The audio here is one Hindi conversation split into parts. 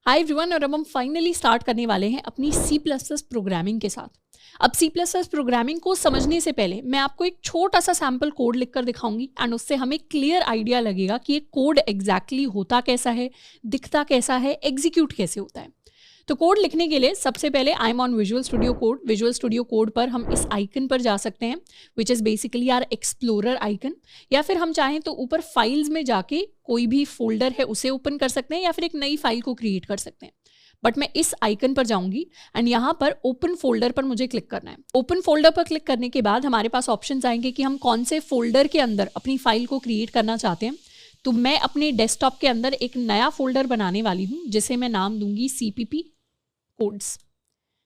हाय एवरीवन, और अब हम फाइनली स्टार्ट करने वाले हैं अपनी C++ प्रोग्रामिंग के साथ। अब C++ प्रोग्रामिंग को समझने से पहले मैं आपको एक छोटा सा सैम्पल कोड लिखकर दिखाऊंगी एंड उससे हमें क्लियर आइडिया लगेगा कि ये कोड एग्जैक्टली होता कैसा है, दिखता कैसा है, एग्जीक्यूट कैसे होता है। तो कोड लिखने के लिए सबसे पहले I am on Visual Studio Code. Visual Studio Code पर हम इस आइकन पर जा सकते हैं which is basically our explorer icon, या फिर हम चाहें तो ऊपर फाइल्स में जाके कोई भी फोल्डर है उसे ओपन कर सकते हैं या फिर एक नई फाइल को क्रिएट कर सकते हैं। बट मैं इस आइकन पर जाऊंगी एंड यहाँ पर ओपन फोल्डर पर मुझे क्लिक करना है। ओपन फोल्डर पर क्लिक करने के बाद हमारे पास ऑप्शंस आएंगे कि हम कौन से फोल्डर के अंदर अपनी फाइल को क्रिएट करना चाहते हैं। तो मैं अपने डेस्कटॉप के अंदर एक नया फोल्डर बनाने वाली हूँ जिसे मैं नाम दूंगी CPP कोड्स।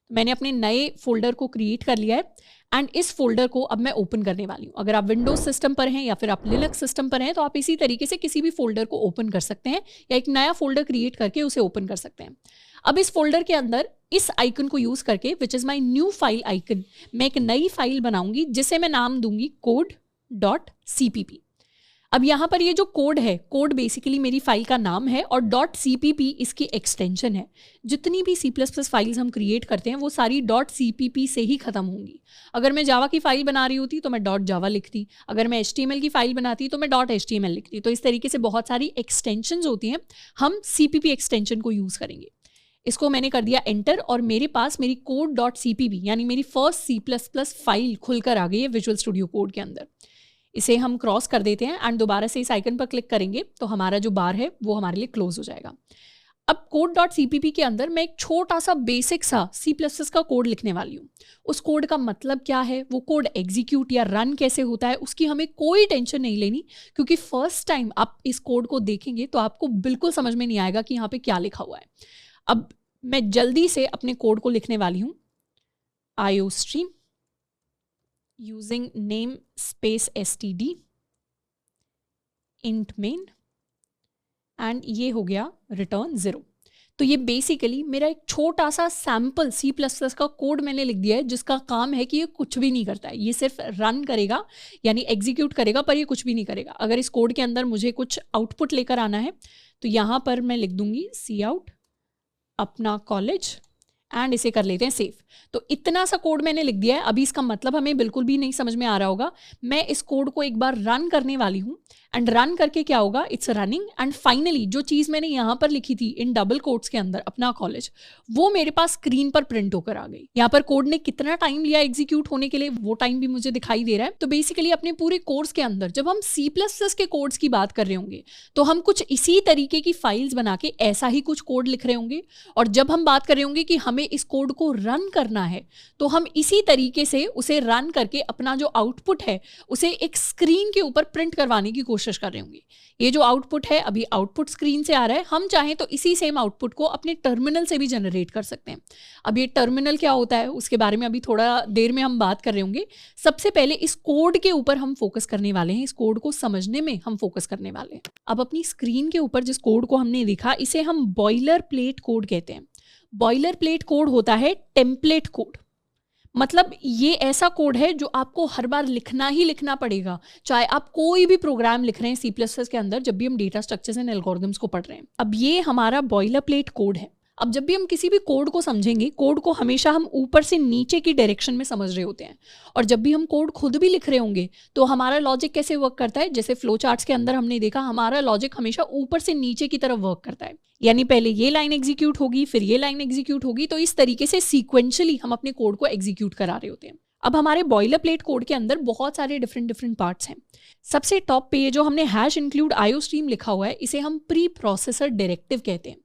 मैंने अपने नए फोल्डर को क्रिएट कर लिया है एंड इस फोल्डर को अब मैं ओपन करने वाली हूँ। अगर आप विंडोज सिस्टम पर हैं या फिर आप लिनक्स सिस्टम पर हैं तो आप इसी तरीके से किसी भी फोल्डर को ओपन कर सकते हैं या एक नया फोल्डर क्रिएट करके उसे ओपन कर सकते हैं। अब इस फोल्डर के अंदर इस आइकन को यूज करके which is my new file icon, मैं एक नई फाइल बनाऊंगी जिसे मैं नाम दूंगी code.cpp। अब यहाँ पर ये जो कोड है, कोड बेसिकली मेरी फाइल का नाम है और .cpp इसकी एक्सटेंशन है। जितनी भी C++ फाइल्स हम क्रिएट करते हैं वो सारी .cpp से ही खत्म होंगी। अगर मैं जावा की फाइल बना रही होती तो मैं .java लिखती, अगर मैं HTML की फाइल बनाती तो मैं .html लिखती। तो इस तरीके से बहुत सारी एक्सटेंशंस होती हैं, हम CPP एक्सटेंशन को यूज़ करेंगे। इसको मैंने कर दिया एंटर और मेरे पास मेरी code.cpp यानी मेरी फर्स्ट C++ फाइल खुलकर आ गई है विजुअल स्टूडियो कोड के अंदर। इसे हम क्रॉस कर देते हैं एंड दोबारा से इस आइकन पर क्लिक करेंगे तो हमारा जो बार है वो हमारे लिए क्लोज हो जाएगा। अब code.cpp के अंदर मैं एक छोटा सा बेसिक सा C++ का कोड लिखने वाली हूँ। उस कोड का मतलब क्या है, वो कोड एग्जीक्यूट या रन कैसे होता है, उसकी हमें कोई टेंशन नहीं लेनी, क्योंकि फर्स्ट टाइम आप इस कोड को देखेंगे तो आपको बिल्कुल समझ में नहीं आएगा कि यहाँ पे क्या लिखा हुआ है। अब मैं जल्दी से अपने कोड को लिखने वाली हूँ iostream using namespace std int main and ये हो गया रिटर्न 0। तो ये बेसिकली मेरा एक छोटा सा सैम्पल C++ का कोड मैंने लिख दिया है जिसका काम है कि ये कुछ भी नहीं करता है, ये सिर्फ रन करेगा यानी एग्जीक्यूट करेगा, पर ये कुछ भी नहीं करेगा। अगर इस कोड के अंदर मुझे कुछ आउटपुट लेकर आना है तो यहाँ पर मैं लिख दूंगी cout अपना कॉलेज एंड इसे कर लेते हैं सेव। तो इतना सा कोड मैंने लिख दिया है। अभी इसका मतलब हमें बिल्कुल भी नहीं समझ में आ रहा होगा। मैं इस कोड को एक बार रन करने वाली हूँ एंड रन करके क्या होगा, इट्स रनिंग एंड फाइनली जो चीज़ मैंने यहाँ पर लिखी थी इन डबल कोट्स के अंदर अपना कॉलेज, वो मेरे पास स्क्रीन पर प्रिंट होकर आ गई। यहाँ पर कोड ने कितना टाइम लिया एग्जीक्यूट होने के लिए वो टाइम भी मुझे दिखाई दे रहा है। तो बेसिकली अपने पूरे कोर्स के अंदर जब हम C++ के कोड्स की बात कर रहे होंगे तो हम कुछ इसी तरीके की फाइल्स बना के ऐसा ही कुछ कोड लिख रहे होंगे, और जब हम बात कर रहे होंगे कि हमें इस कोड को रन करना है तो हम इसी तरीके से उसे रन करके अपना जो आउटपुट है उसे एक स्क्रीन के ऊपर प्रिंट करवाने की कोशिश कर रहे होंगे। ये जो आउटपुट है अभी आउटपुट स्क्रीन से आ रहा है, हम चाहें तो इसी सेम आउटपुट को अपने टर्मिनल से भी जनरेट कर सकते हैं। अब ये टर्मिनल क्या होता है उसके बारे में अभी थोड़ा देर में हम बात कर रहे होंगे। सबसे पहले इस कोड के ऊपर हम फोकस करने वाले हैं, इस कोड को समझने में हम फोकस करने वाले हैं। अब अपनी स्क्रीन के ऊपर जिस कोड को हमने लिखा इसे हम बॉयलर प्लेट कोड कहते हैं। बॉयलर प्लेट कोड होता है टेम्पलेट कोड, मतलब ये ऐसा कोड है जो आपको हर बार लिखना ही लिखना पड़ेगा, चाहे आप कोई भी प्रोग्राम लिख रहे हैं C++ के अंदर, जब भी हम डेटा स्ट्रक्चर्स एंड एल्गोरिथम्स को पढ़ रहे हैं। अब ये हमारा बॉयलर प्लेट कोड है। अब जब भी हम किसी भी कोड को समझेंगे, कोड को हमेशा हम ऊपर से नीचे की डायरेक्शन में समझ रहे होते हैं, और जब भी हम कोड खुद भी लिख रहे होंगे तो हमारा लॉजिक कैसे वर्क करता है, जैसे फ्लो चार्ट्स के अंदर हमने देखा हमारा लॉजिक हमेशा ऊपर से नीचे की तरफ वर्क करता है, यानी पहले ये लाइन एग्जीक्यूट होगी फिर ये लाइन एग्जीक्यूट होगी। तो इस तरीके से सीक्वेंशियली हम अपने कोड को एग्जीक्यूट करा रहे होते हैं। अब हमारे बॉयलर प्लेट कोड के अंदर बहुत सारे डिफरेंट पार्ट्स हैं। सबसे टॉप पे ये जो हमने #include iostream लिखा हुआ है इसे हम प्री प्रोसेसर डायरेक्टिव कहते हैं।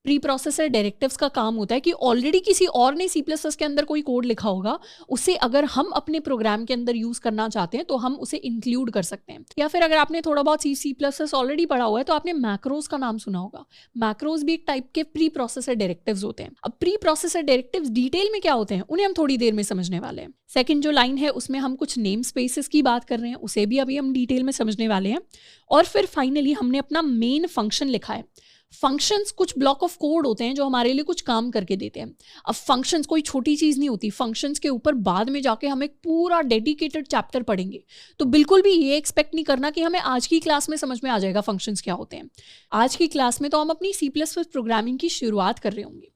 प्री प्रोसेसर डायरेक्टिव्स का काम होता है कि ऑलरेडी किसी और ने C++ के अंदर कोई कोड लिखा होगा, उसे अगर हम अपने प्रोग्राम के अंदर यूज करना चाहते हैं तो हम उसे इंक्लूड कर सकते हैं। या फिर अगर आपने थोड़ा बहुत C++ ऑलरेडी पढ़ा हुआ है तो आपने मैक्रोज का नाम सुना होगा। मैक्रोज भी एक टाइप के प्री प्रोसेसर डायरेक्टिव्स होते हैं। अब प्री प्रोसेसर डायरेक्टिव्स डिटेल में क्या होते हैं उन्हें हम थोड़ी देर में समझने वाले हैं। सेकंड जो लाइन है उसमें हम कुछ नेम स्पेसेस की बात कर रहे हैं, उसे भी अभी हम डिटेल में समझने वाले हैं। और फिर फाइनली हमने अपना मेन फंक्शन लिखा है। फंक्शंस कुछ ब्लॉक ऑफ कोड होते हैं जो हमारे लिए कुछ काम करके देते हैं। अब फंक्शंस कोई छोटी चीज़ नहीं होती, फंक्शंस के ऊपर बाद में जाके हम एक पूरा डेडिकेटेड चैप्टर पढ़ेंगे। तो बिल्कुल भी ये एक्सपेक्ट नहीं करना कि हमें आज की क्लास में समझ में आ जाएगा फंक्शंस क्या होते हैं। आज की क्लास में तो हम अपनी C++ प्रोग्रामिंग की शुरुआत कर रहे होंगे।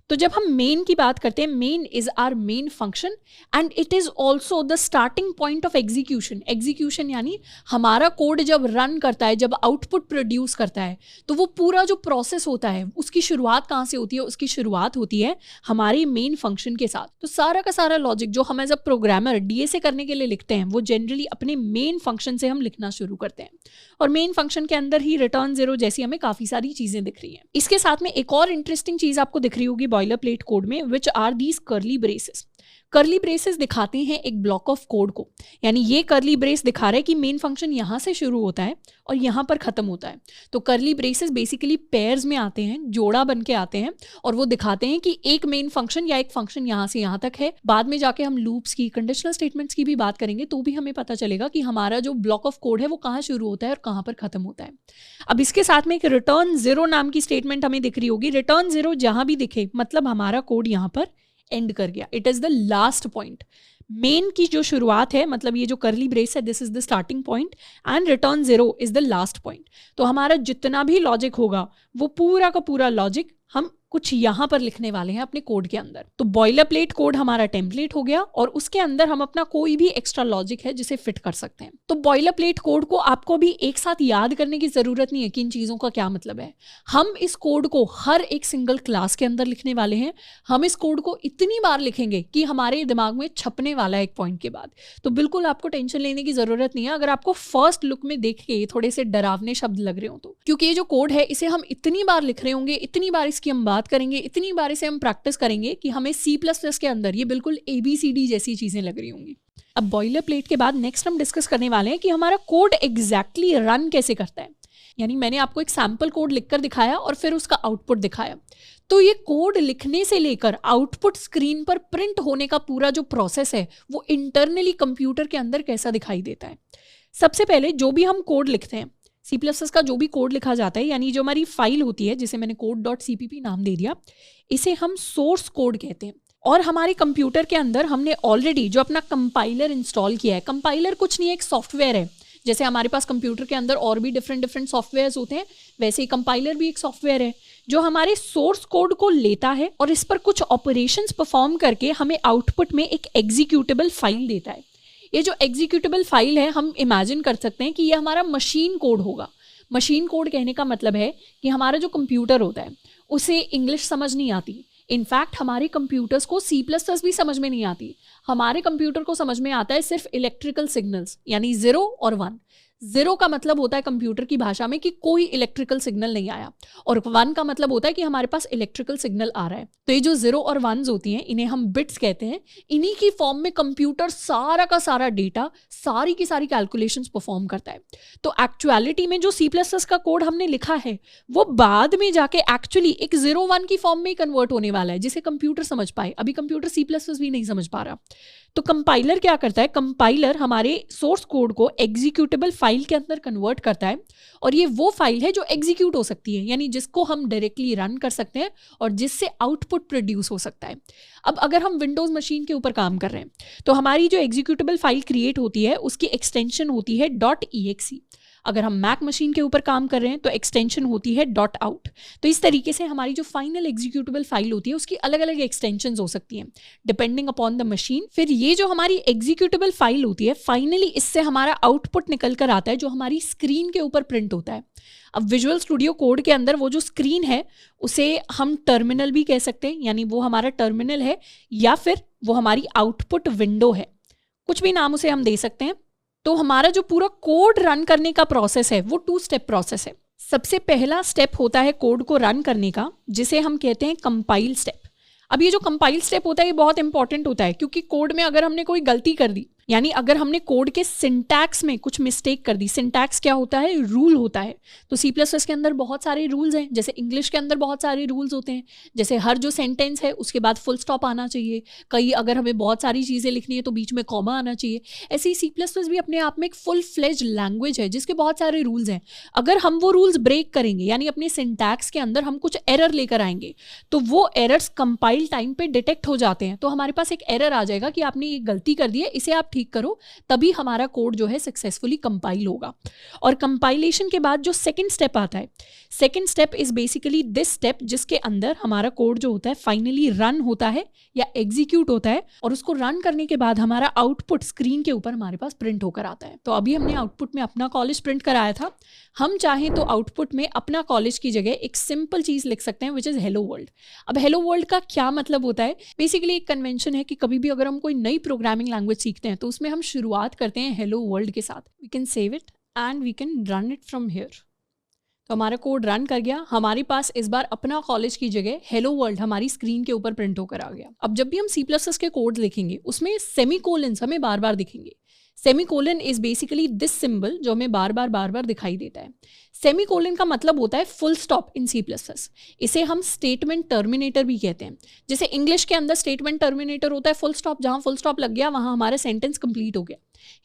तो जब हम मेन की बात करते हैं, main is our main function and it is also the starting point of execution. Execution यानी हमारा कोड जब रन करता है, जब आउटपुट प्रोड्यूस करता है, तो वो पूरा जो प्रोसेस होता है उसकी शुरुआत कहाँ से होती है? उसकी शुरुआत होती है हमारे मेन फंक्शन के साथ। तो सारा का सारा लॉजिक जो हम एज अ प्रोग्रामर DSA करने के लिए लिखते हैं वो जनरली अपने मेन फंक्शन से हम लिखना शुरू करते हैं, और मेन फंक्शन के अंदर ही रिटर्न 0 जैसी हमें काफ़ी सारी चीज़ें दिख रही हैं। इसके साथ में एक और इंटरेस्टिंग चीज़ आपको दिख रही होगी बॉयलर प्लेट कोड में, which are these curly braces. Curly braces दिखाते हैं एक ब्लॉक ऑफ कोड को, यानी ये कर्ली ब्रेस दिखा रहा है कि मेन फंक्शन यहाँ से शुरू होता है और यहाँ पर ख़त्म होता है। तो कर्ली ब्रेसेस बेसिकली पेयर्स में आते हैं, जोड़ा बन के आते हैं, और वो दिखाते हैं कि एक मेन फंक्शन या एक फंक्शन यहाँ से यहाँ तक है। बाद में जाके हम लूप्स की, कंडीशनल स्टेटमेंट्स की भी बात करेंगे तो भी हमें पता चलेगा कि हमारा जो ब्लॉक ऑफ कोड है वो कहाँ शुरू होता है और कहाँ पर ख़त्म होता है। अब इसके साथ में एक रिटर्न 0 नाम की स्टेटमेंट हमें दिख रही होगी। रिटर्न 0 जहाँ भी दिखे मतलब हमारा कोड यहाँ पर एंड कर गया, it is the last point. Main की जो शुरुआत है, मतलब ये जो कर्ली ब्रेस है, this is the starting point and return 0 is the last point. तो हमारा जितना भी लॉजिक होगा वो पूरा का पूरा लॉजिक हम कुछ यहाँ पर लिखने वाले हैं अपने कोड के अंदर। तो बॉयलर प्लेट कोड हमारा टेम्पलेट हो गया और उसके अंदर हम अपना कोई भी एक्स्ट्रा लॉजिक है जिसे फिट कर सकते हैं। तो बॉयलर प्लेट कोड को आपको भी एक साथ याद करने की जरूरत नहीं है कि इन चीजों का क्या मतलब है। हम इस कोड को हर एक सिंगल क्लास के अंदर लिखने वाले हैं। हम इस कोड को इतनी बार लिखेंगे कि हमारे दिमाग में छपने वाला है एक पॉइंट के बाद। तो बिल्कुल आपको टेंशन लेने की जरूरत नहीं है अगर आपको फर्स्ट लुक में देख के थोड़े से डरावने शब्द लग रहे हो तो, क्योंकि ये जो कोड है इसे हम इतनी बार लिख रहे होंगे, इतनी बार इसकी हम बात करेंगे, इतनी बार इसे हम प्रैक्टिस करेंगे कि हमें C++ के अंदर ये बिल्कुल ABCD जैसी चीजें लग रही होंगी। अब बॉयलर प्लेट के बाद नेक्स्ट हम डिस्कस करने वाले हैं कि हमारा कोड एग्जैक्टली रन कैसे करता है। यानी मैंने आपको एक सैम्पल कोड लिखकर दिखाया और फिर उसका आउटपुट दिखाया। तो ये कोड लिखने से लेकर आउटपुट स्क्रीन पर प्रिंट होने का पूरा जो प्रोसेस है वो इंटरनली कंप्यूटर के अंदर कैसा दिखाई देता है। सबसे पहले जो भी हम कोड लिखते हैं, C++ का जो भी कोड लिखा जाता है, यानी जो हमारी फाइल होती है जिसे मैंने code.cpp नाम दे दिया, इसे हम सोर्स कोड कहते हैं। और हमारे कंप्यूटर के अंदर हमने ऑलरेडी जो अपना कंपाइलर इंस्टॉल किया है, कंपाइलर कुछ नहीं है, एक सॉफ्टवेयर है। जैसे हमारे पास कंप्यूटर के अंदर और भी डिफरेंट सॉफ्टवेयर्स होते हैं, वैसे ही कंपाइलर भी एक सॉफ्टवेयर है जो हमारे सोर्स कोड को लेता है और इस पर कुछ ऑपरेशंस परफॉर्म करके हमें आउटपुट में एक एग्जीक्यूटेबल फाइल देता है। ये जो एग्जीक्यूटेबल फाइल है, हम इमेजिन कर सकते हैं कि ये हमारा मशीन कोड होगा। मशीन कोड कहने का मतलब है कि हमारा जो कंप्यूटर होता है उसे इंग्लिश समझ नहीं आती। इनफैक्ट हमारे कंप्यूटर्स को C++ भी समझ में नहीं आती। हमारे कंप्यूटर को समझ में आता है सिर्फ इलेक्ट्रिकल सिग्नल्स, यानी 0 और 1। 0 का मतलब होता है कंप्यूटर की भाषा में कि कोई इलेक्ट्रिकल सिग्नल नहीं आया, और 1 का मतलब होता है कि हमारे पास इलेक्ट्रिकल सिग्नल आ रहा है। तो ये जो 0 और 1s होती हैं इन्हें हम बिट्स कहते हैं। इन्हीं की फॉर्म में कंप्यूटर सारा का सारा डेटा, सारी की सारी कैलकुलेशंस परफॉर्म करता है। तो एक्चुअलिटी में जो C++ का कोड हमने लिखा है वो बाद में जाके एक्चुअली एक 0-1 की फॉर्म में ही कन्वर्ट होने वाला है जिसे कंप्यूटर समझ पाए। अभी कंप्यूटर C++ भी नहीं समझ पा रहा। तो कंपाइलर क्या करता है? कंपाइलर हमारे सोर्स कोड को एग्जीक्यूटेबल फाइल के अंदर कन्वर्ट करता है, और ये वो फाइल है जो एग्जीक्यूट हो सकती है, यानी जिसको हम डायरेक्टली रन कर सकते हैं और जिससे आउटपुट प्रोड्यूस हो सकता है। अब अगर हम विंडोज मशीन के ऊपर काम कर रहे हैं तो हमारी जो एग्जीक्यूटेबल फाइल क्रिएट होती है उसकी एक्सटेंशन होती है .exe। अगर हम मैक मशीन के ऊपर काम कर रहे हैं तो एक्सटेंशन होती है .out। तो इस तरीके से हमारी जो फाइनल एग्जीक्यूटेबल फाइल होती है उसकी अलग अलग एक्सटेंशंस हो सकती हैं डिपेंडिंग अपॉन द मशीन। फिर ये जो हमारी एग्जीक्यूटेबल फाइल होती है, फाइनली इससे हमारा आउटपुट निकल कर आता है जो हमारी स्क्रीन के ऊपर प्रिंट होता है। अब विजुअल स्टूडियो कोड के अंदर वो जो स्क्रीन है उसे हम टर्मिनल भी कह सकते हैं, यानी वो हमारा टर्मिनल है, या फिर वो हमारी आउटपुट विंडो है, कुछ भी नाम उसे हम दे सकते हैं। तो हमारा जो पूरा कोड रन करने का प्रोसेस है वो 2 स्टेप प्रोसेस है। सबसे पहला स्टेप होता है कोड को रन करने का, जिसे हम कहते हैं कंपाइल स्टेप। अब ये जो कंपाइल स्टेप होता है ये बहुत इंपॉर्टेंट होता है, क्योंकि कोड में अगर हमने कोई गलती कर दी यानी अगर हमने कोड के सिंटैक्स में कुछ मिस्टेक कर दी, सिंटैक्स क्या होता है, रूल होता है, तो सी प्लस प्लस के अंदर बहुत सारे रूल्स हैं, जैसे इंग्लिश के अंदर बहुत सारे रूल्स होते हैं, जैसे हर जो सेंटेंस है उसके बाद फुल स्टॉप आना चाहिए, कई अगर हमें बहुत सारी चीज़ें लिखनी है तो बीच में कॉमा आना चाहिए। ऐसे ही सी प्लस प्लस भी अपने आप में एक फुल फ्लेज लैंग्वेज है जिसके बहुत सारे रूल्स हैं। अगर हम वो रूल्स ब्रेक करेंगे, यानी अपने सिंटैक्स के अंदर हम कुछ एरर लेकर आएंगे, तो वो एरर्स कंपाइल टाइम पे डिटेक्ट हो जाते हैं, तो हमारे पास एक एरर आ जाएगा कि आपने ये गलती कर दी है, इसे आप ठीक करो, तभी हमारा कोड जो है सक्सेसफुली कंपाइल होगा। और कंपाइलेशन के बाद जो सेकंड स्टेप आता है, second step is basically this step जिसके अंदर हमारा कोड जो होता है फाइनली रन होता है या एग्जीक्यूट होता है, और उसको रन करने के बाद हमारा आउटपुट स्क्रीन के ऊपर हमारे पास प्रिंट होकर आता है। तो अभी हमने आउटपुट में अपना कॉलेज प्रिंट कराया था, हम चाहें तो आउटपुट में अपना कॉलेज की जगह एक सिंपल चीज़ लिख सकते हैं विच इज़ हेलो वर्ल्ड। अब हेलो वर्ल्ड का क्या मतलब होता है, बेसिकली एक कन्वेंशन है कि कभी भी अगर हम कोई नई प्रोग्रामिंग लैंग्वेज सीखते हैं तो उसमें हम शुरुआत करते हैं हेलो वर्ल्ड के साथ। We can save it and we can run it from here. तो हमारा कोड रन कर गया, हमारे पास इस बार अपना कॉलेज की जगह हेलो वर्ल्ड हमारी स्क्रीन के ऊपर प्रिंट होकर आ गया। अब जब भी हम सी प्लस प्लस के कोड लिखेंगे उसमें सेमीकोलन्स हमें बार बार दिखेंगे। Semicolon is basically this symbol जो हमें बार बार दिखाई देता है। सेमीकोलन का मतलब होता है full stop in C plus plus. इसे हम स्टेटमेंट टर्मिनेटर भी कहते हैं। जैसे इंग्लिश के अंदर स्टेटमेंट टर्मिनेटर होता है फुल स्टॉप, जहां फुल स्टॉप लग गया वहां हमारा सेंटेंस कंप्लीट हो गया।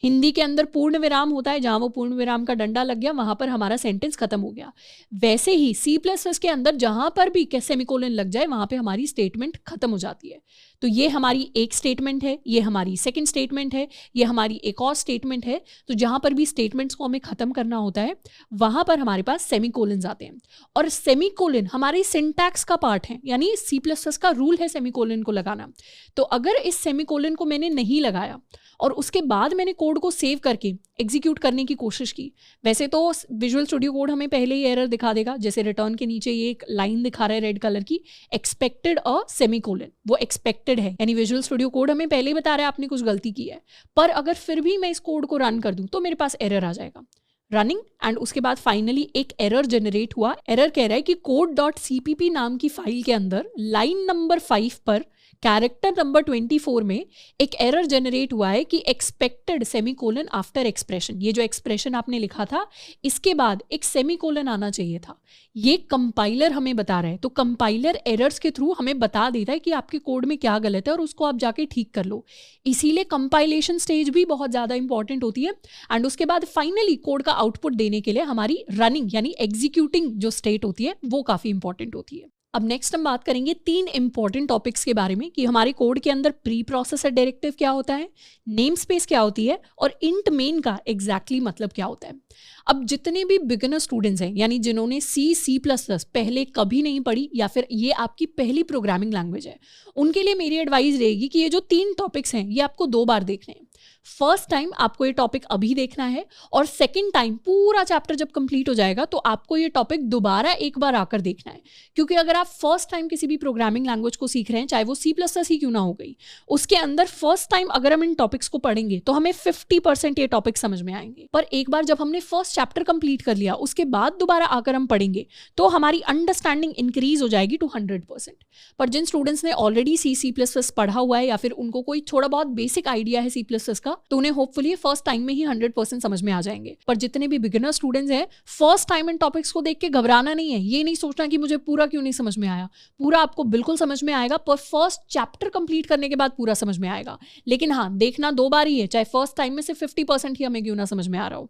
हिंदी के अंदर पूर्ण विराम होता है, जहां वो पूर्ण विराम का डंडा लग गया वहां पर हमारा सेंटेंस खत्म हो गया। वैसे ही सी प्लस प्लस के अंदर जहां पर भी सेमीकोलन लग जाए वहां पे हमारी स्टेटमेंट खत्म हो जाती है। तो ये हमारी एक स्टेटमेंट है, ये हमारी सेकंड स्टेटमेंट है, ये हमारी एक और स्टेटमेंट है। तो जहां पर भी स्टेटमेंट्स को हमें खत्म करना होता है वहां पर हमारे पास सेमीकोलन आते हैं। और सेमीकोलन हमारी सिंटैक्स का पार्ट है, यानी सी प्लस प्लस का रूल है सेमीकोलन को लगाना। तो अगर इस सेमीकोलन को मैंने नहीं लगाया और उसके बाद मैंने कोड को सेव करके एग्जीक्यूट करने की कोशिश की, वैसे तो विजुअल स्टूडियो कोड हमें पहले ही एरर दिखा देगा। जैसे रिटर्न के नीचे ये एक लाइन दिखा रहा है रेड कलर की, एक्सपेक्टेड अ सेमीकोलन, वो एक्सपेक्टेड है, यानी विजुअल स्टूडियो कोड हमें पहले ही बता रहा है आपने कुछ गलती की है। पर अगर फिर भी मैं इस कोड को रन कर दूं तो मेरे पास एरर आ जाएगा रनिंग, एंड उसके बाद फाइनली एक एरर जनरेट हुआ। एरर कह रहा है कि code.cpp नाम की फाइल के अंदर लाइन नंबर 5 पर कैरेक्टर नंबर 24 में एक एरर जनरेट हुआ है कि एक्सपेक्टेड सेमीकोलन आफ्टर एक्सप्रेशन। ये जो एक्सप्रेशन आपने लिखा था इसके बाद एक सेमीकोलन आना चाहिए था, ये कंपाइलर हमें बता रहा है। तो कंपाइलर एरर्स के थ्रू हमें बता देता है कि आपके कोड में क्या गलत है और उसको आप जाके ठीक कर लो। इसीलिए कंपाइलेशन स्टेज भी बहुत ज़्यादा इंपॉर्टेंट होती है। एंड उसके बाद फाइनली कोड का आउटपुट देने के लिए हमारी रनिंग यानी एग्जीक्यूटिंग जो स्टेट होती है वो काफ़ी इंपॉर्टेंट होती है। अब नेक्स्ट हम बात करेंगे 3 इंपॉर्टेंट टॉपिक्स के बारे में कि हमारे कोड के अंदर प्री प्रोसेसर डायरेक्टिव क्या होता है, नेम स्पेस क्या होती है, और इंट मेन का एग्जैक्टली मतलब क्या होता है। अब जितने भी बिगिनर स्टूडेंट्स हैं, यानी जिन्होंने सी प्लस प्लस पहले कभी नहीं पढ़ी या फिर ये आपकी पहली प्रोग्रामिंग लैंग्वेज है, उनके लिए मेरी एडवाइस रहेगी कि ये जो 3 टॉपिक्स हैं ये आपको 2 बार देखने हैं। फर्स्ट टाइम आपको ये टॉपिक अभी देखना है, और सेकंड टाइम पूरा चैप्टर जब कंप्लीट हो जाएगा तो आपको ये टॉपिक दोबारा एक बार आकर देखना है। क्योंकि अगर आप फर्स्ट टाइम किसी भी प्रोग्रामिंग लैंग्वेज को सीख रहे हैं, चाहे वो सी प्लस प्लस ही क्यों ना हो गई, उसके अंदर फर्स्ट टाइम अगर हम इन टॉपिक्स को पढ़ेंगे तो हमें 50% ये टॉपिक समझ में आएंगे। पर एक बार जब हमने फर्स्ट चैप्टर कंप्लीट कर लिया उसके बाद दोबारा आकर हम पढ़ेंगे तो हमारी अंडरस्टैंडिंग इंक्रीज हो जाएगी टू 100%। पर जिन स्टूडेंट्स ने ऑलरेडी सी प्लस प्लस पढ़ा हुआ है या फिर उनको कोई थोड़ा बहुत बेसिक आइडिया है सी प्लस प्लस का, तो उन्हें होपफुली फर्स्ट टाइम में ही 100% समझ में आ जाएंगे। पर जितने भी बिगिनर स्टूडेंट्स हैं, फर्स्ट टाइम इन टॉपिक्स को देख के घबराना नहीं है, ये नहीं सोचना कि मुझे पूरा क्यों नहीं समझ में आया। पूरा आपको बिल्कुल समझ में आएगा, पर फर्स्ट चैप्टर कंप्लीट करने के बाद पूरा समझ में आएगा। लेकिन हाँ, देखना 2 बार ही है, चाहे फर्स्ट टाइम में से 50% ही हमें क्यों ना समझ में आ रहा हो।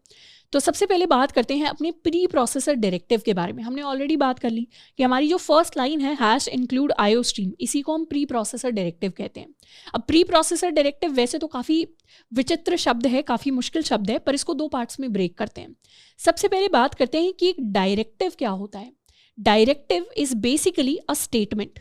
तो सबसे पहले बात करते हैं अपने प्री प्रोसेसर डायरेक्टिव के बारे में। हमने ऑलरेडी बात कर ली कि हमारी जो फर्स्ट लाइन है हैश इंक्लूड आईओ स्ट्रीम, इसी को हम प्री प्रोसेसर डायरेक्टिव कहते हैं। अब प्री प्रोसेसर डायरेक्टिव वैसे तो काफ़ी विचित्र शब्द है, काफ़ी मुश्किल शब्द है, पर इसको 2 पार्ट्स में ब्रेक करते हैं। सबसे पहले बात करते हैं कि एक डायरेक्टिव क्या होता है। Directive is basically a statement.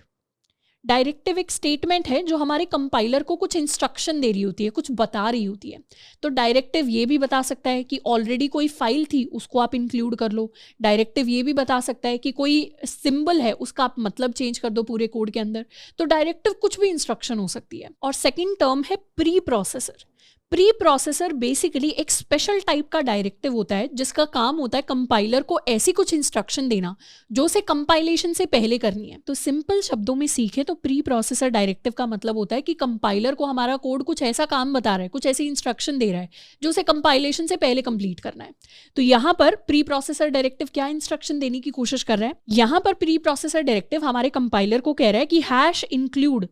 Directive एक स्टेटमेंट है जो हमारे कंपाइलर को कुछ इंस्ट्रक्शन दे रही होती है, कुछ बता रही होती है। तो डायरेक्टिव ये भी बता सकता है कि ऑलरेडी कोई फाइल थी उसको आप इंक्लूड कर लो। डायरेक्टिव ये भी बता सकता है कि कोई सिंबल है उसका आप मतलब चेंज कर दो पूरे कोड के अंदर। तो डायरेक्टिव कुछ भी इंस्ट्रक्शन हो सकती है। और सेकेंड टर्म है pre processor. Pre processor basically एक स्पेशल टाइप का डायरेक्टिव होता है जिसका काम होता है कंपाइलर को ऐसी कुछ इंस्ट्रक्शन देना जो उसे कंपाइलेशन से पहले करनी है। तो सिंपल शब्दों में सीखे तो प्री प्रोसेसर डायरेक्टिव का मतलब होता है कि कंपाइलर को हमारा कोड कुछ ऐसा काम बता रहा है, कुछ ऐसी इंस्ट्रक्शन दे रहा है जो उसे कंपाइलेशन से पहले कंप्लीट करना है। तो यहाँ पर प्री प्रोसेसर डायरेक्टिव क्या इंस्ट्रक्शन देने की कोशिश कर रहा है? यहाँ पर प्री प्रोसेसर डायरेक्टिव हमारे कंपाइलर को कह रहा है कि हैश इंक्लूड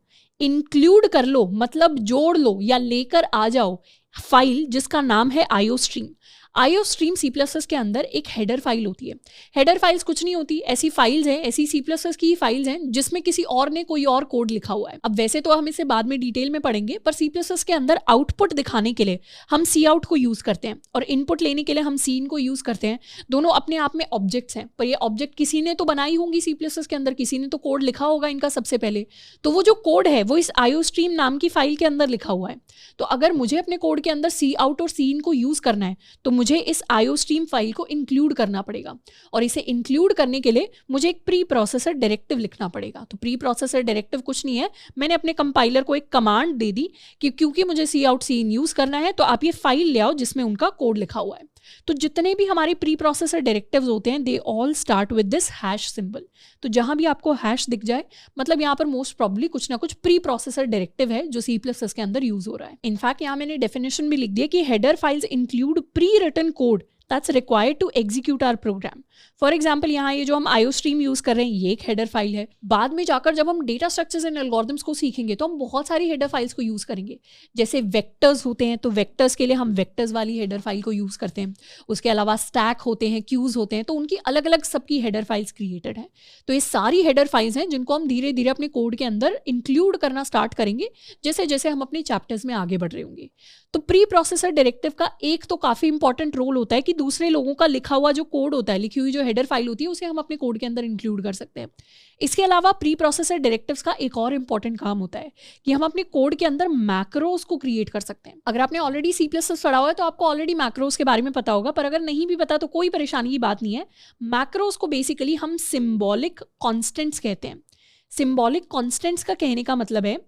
कर लो, मतलब जोड़ लो या लेकर आ जाओ फाइल जिसका नाम है iostream. Iostream C plus plus के अंदर एक हेडर फाइल होती है। हेडर फाइल्स कुछ नहीं होती, ऐसी फाइल्स हैं, ऐसी सी प्लस प्लस की फाइल्स हैं जिसमें किसी और ने कोई और कोड लिखा हुआ है। अब वैसे तो हम इसे बाद में डिटेल में पढ़ेंगे, पर सी प्लस प्लस के अंदर आउटपुट दिखाने के लिए हम सी आउट को यूज करते हैं और इनपुट लेने के लिए हम सी इन को यूज करते हैं। दोनों अपने आप में ऑब्जेक्ट्स हैं, पर ये ऑब्जेक्ट किसी ने तो बनाई होंगी सी प्लस प्लस के अंदर, किसी ने तो कोड लिखा होगा इनका सबसे पहले। तो वो जो कोड है वो इस आईओस्ट्रीम नाम की फाइल के अंदर लिखा हुआ है। तो अगर मुझे अपने कोड के अंदर सी आउट और सी इन को यूज करना है तो मुझे इस आईओस्ट्रीम फाइल को इंक्लूड करना पड़ेगा, और इसे इंक्लूड करने के लिए मुझे एक प्री प्रोसेसर डायरेक्टिव लिखना पड़ेगा। तो प्री प्रोसेसर डायरेक्टिव कुछ नहीं है, मैंने अपने कंपाइलर को एक कमांड दे दी कि क्योंकि मुझे सी आउट सी इन यूज करना है तो आप ये फाइल ले आओ जिसमें उनका कोड लिखा हुआ है। तो जितने भी हमारे प्री प्रोसेसर डायरेक्टिव्स होते हैं they all start with this hash symbol. तो जहां भी आपको हैश दिख जाए मतलब यहाँ पर मोस्ट प्रॉब्ली कुछ ना कुछ प्री प्रोसेसर डायरेक्टिव है जो सी प्लस प्लस के अंदर यूज हो रहा है। इनफैक्ट यहाँ मैंने डेफिनेशन भी लिख दिया कि header files include prewritten code that's required to execute our program. For example यहाँ ये जो हम आईओस्ट्रीम यूज कर रहे हैं ये एक हेडर फाइल है। बाद में जाकर जब हम डेटा स्ट्रक्चर्स एंड एल्गोरिथम्स को सीखेंगे तो हम बहुत सारी हेडर फाइल्स को यूज करेंगे। जैसे वेक्टर्स होते हैं तो वेक्टर्स के लिए हम वेक्टर्स वाली हेडर फाइल को यूज करते हैं। उसके अलावा स्टैक होते हैं, क्यूज होते हैं, तो उनकी अलग अलग सबकी हेडर फाइल्स क्रिएटेड हैं। तो ये सारी हेडर फाइल्स हैं जिनको हम धीरे धीरे अपने कोड के अंदर इंक्लूड करना स्टार्ट करेंगे जैसे जैसे हम अपने चैप्टर्स में आगे बढ़ रहे होंगे। तो प्री प्रोसेसर डायरेक्टिव का एक तो काफी इंपॉर्टेंट रोल होता है कि दूसरे लोगों का लिखा हुआ जो कोड होता है, लिखी हुई जो हेडर फाइल होती है उसे हम अपने कोड के अंदर इंक्लूड कर सकते हैं। इसके अलावा प्री प्रोसेसर डायरेक्टिव्स का एक और इंपॉर्टेंट काम होता है कि हम अपने कोड के अंदर मैक्रोस को क्रिएट कर सकते हैं। अगर आपने ऑलरेडी सी प्लस प्लस पढ़ा हुआ है तो आपको ऑलरेडी मैक्रोस के बारे में पता होगा, पर अगर नहीं भी पता तो कोई परेशानी की बात नहीं है। मैक्रोस को बेसिकली हम सिंबॉलिक कॉन्स्टेंट्स कहते हैं। सिंबॉलिक कॉन्स्टेंट्स का कहने का मतलब है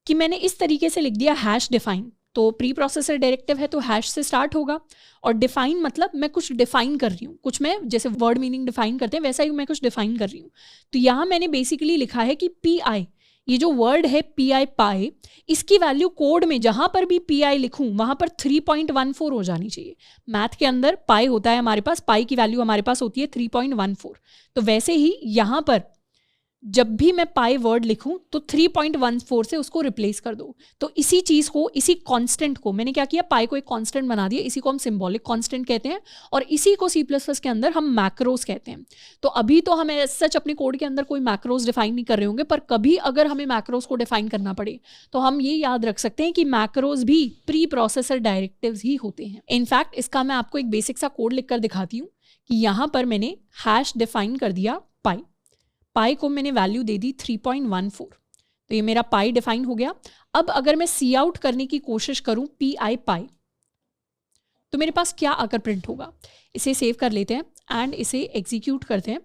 कि मैंने इस तरीके से लिख दिया हैश डिफाइन। तो प्री प्रोसेसर डायरेक्टिव है तो हैश से स्टार्ट होगा, और डिफाइन मतलब मैं कुछ डिफाइन कर रही हूँ, कुछ मैं जैसे वर्ड मीनिंग डिफाइन करते हैं वैसा ही मैं कुछ डिफाइन कर रही हूँ। तो यहाँ मैंने बेसिकली लिखा है कि पी आई, ये जो वर्ड है पी आई पाई, इसकी वैल्यू कोड में जहां पर भी पी आई लिखूं वहां पर 3.14 हो जानी चाहिए। मैथ के अंदर पाई होता है हमारे पास, पाई की वैल्यू हमारे पास होती है 3.14। तो वैसे ही यहाँ पर जब भी मैं पाई वर्ड लिखूं तो 3.14 से उसको रिप्लेस कर दो। तो इसी चीज को, इसी कांस्टेंट को मैंने क्या किया, पाई को एक कांस्टेंट बना दिया, इसी को हम सिंबॉलिक कांस्टेंट कहते हैं और इसी को सी प्लस प्लस के अंदर हम मैक्रोस कहते हैं। तो अभी तो हम सच अपने कोड के अंदर कोई मैक्रोस डिफाइन नहीं कर रहे होंगे, पर कभी अगर हमें मैक्रोस को डिफाइन करना पड़े तो हम ये याद रख सकते हैं कि मैक्रोस भी प्री प्रोसेसर डायरेक्टिव्स ही होते हैं। इनफैक्ट इसका मैं आपको एक बेसिक सा कोड लिखकर दिखाती हूँ कि यहाँ पर मैंने हैश डिफाइन कर दिया पाई, पाई को मैंने वैल्यू दे दी 3.14। तो ये मेरा पाई डिफाइन हो गया। अब अगर मैं सी आउट करने की कोशिश करूं पी आई पाई तो मेरे पास क्या आकर प्रिंट होगा। इसे सेव कर लेते हैं एंड इसे एग्जीक्यूट करते हैं।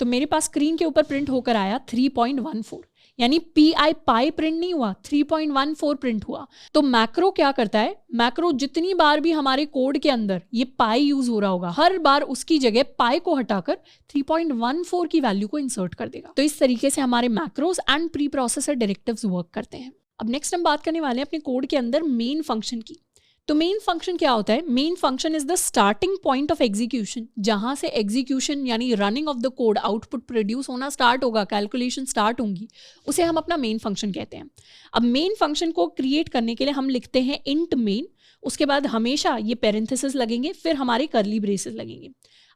तो मेरे पास स्क्रीन के ऊपर प्रिंट होकर आया 3.14, यानी पी आई पाई प्रिंट नहीं हुआ, 3.14 प्रिंट हुआ। तो मैक्रो क्या करता है, मैक्रो जितनी बार भी हमारे कोड के अंदर ये पाई यूज हो रहा होगा हर बार उसकी जगह पाई को हटाकर 3.14 की वैल्यू को इंसर्ट कर देगा। तो इस तरीके से हमारे macros and pre processor directives work करते हैं। अब नेक्स्ट हम बात करने वाले हैं अपने कोड के अंदर मेन फंक्शन की। तो मेन फंक्शन क्या होता है, main function is the starting point of execution, जहां से एग्जीक्यूशन यानी running of the code, output produce होना स्टार्ट होगा, कैलकुलेशन स्टार्ट होंगी, उसे हम अपना मेन फंक्शन कहते हैं। अब मेन फंक्शन को क्रिएट करने के लिए हम लिखते हैं इंट मेन, उसके बाद हमेशा ये पेरेंथेसिस लगेंगे, फिर हमारे कर्ली ब्रेसेस लगेंगे।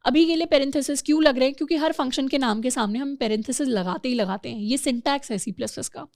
अभी के लिए पेरेंथेसिस क्यों लग रहे हैं, क्योंकि हर फंक्शन के नाम के सामने हम पेरेंथेसिस लगाते ही लगाते हैं, ये सिंटैक्स है सी प्लस प्लस का।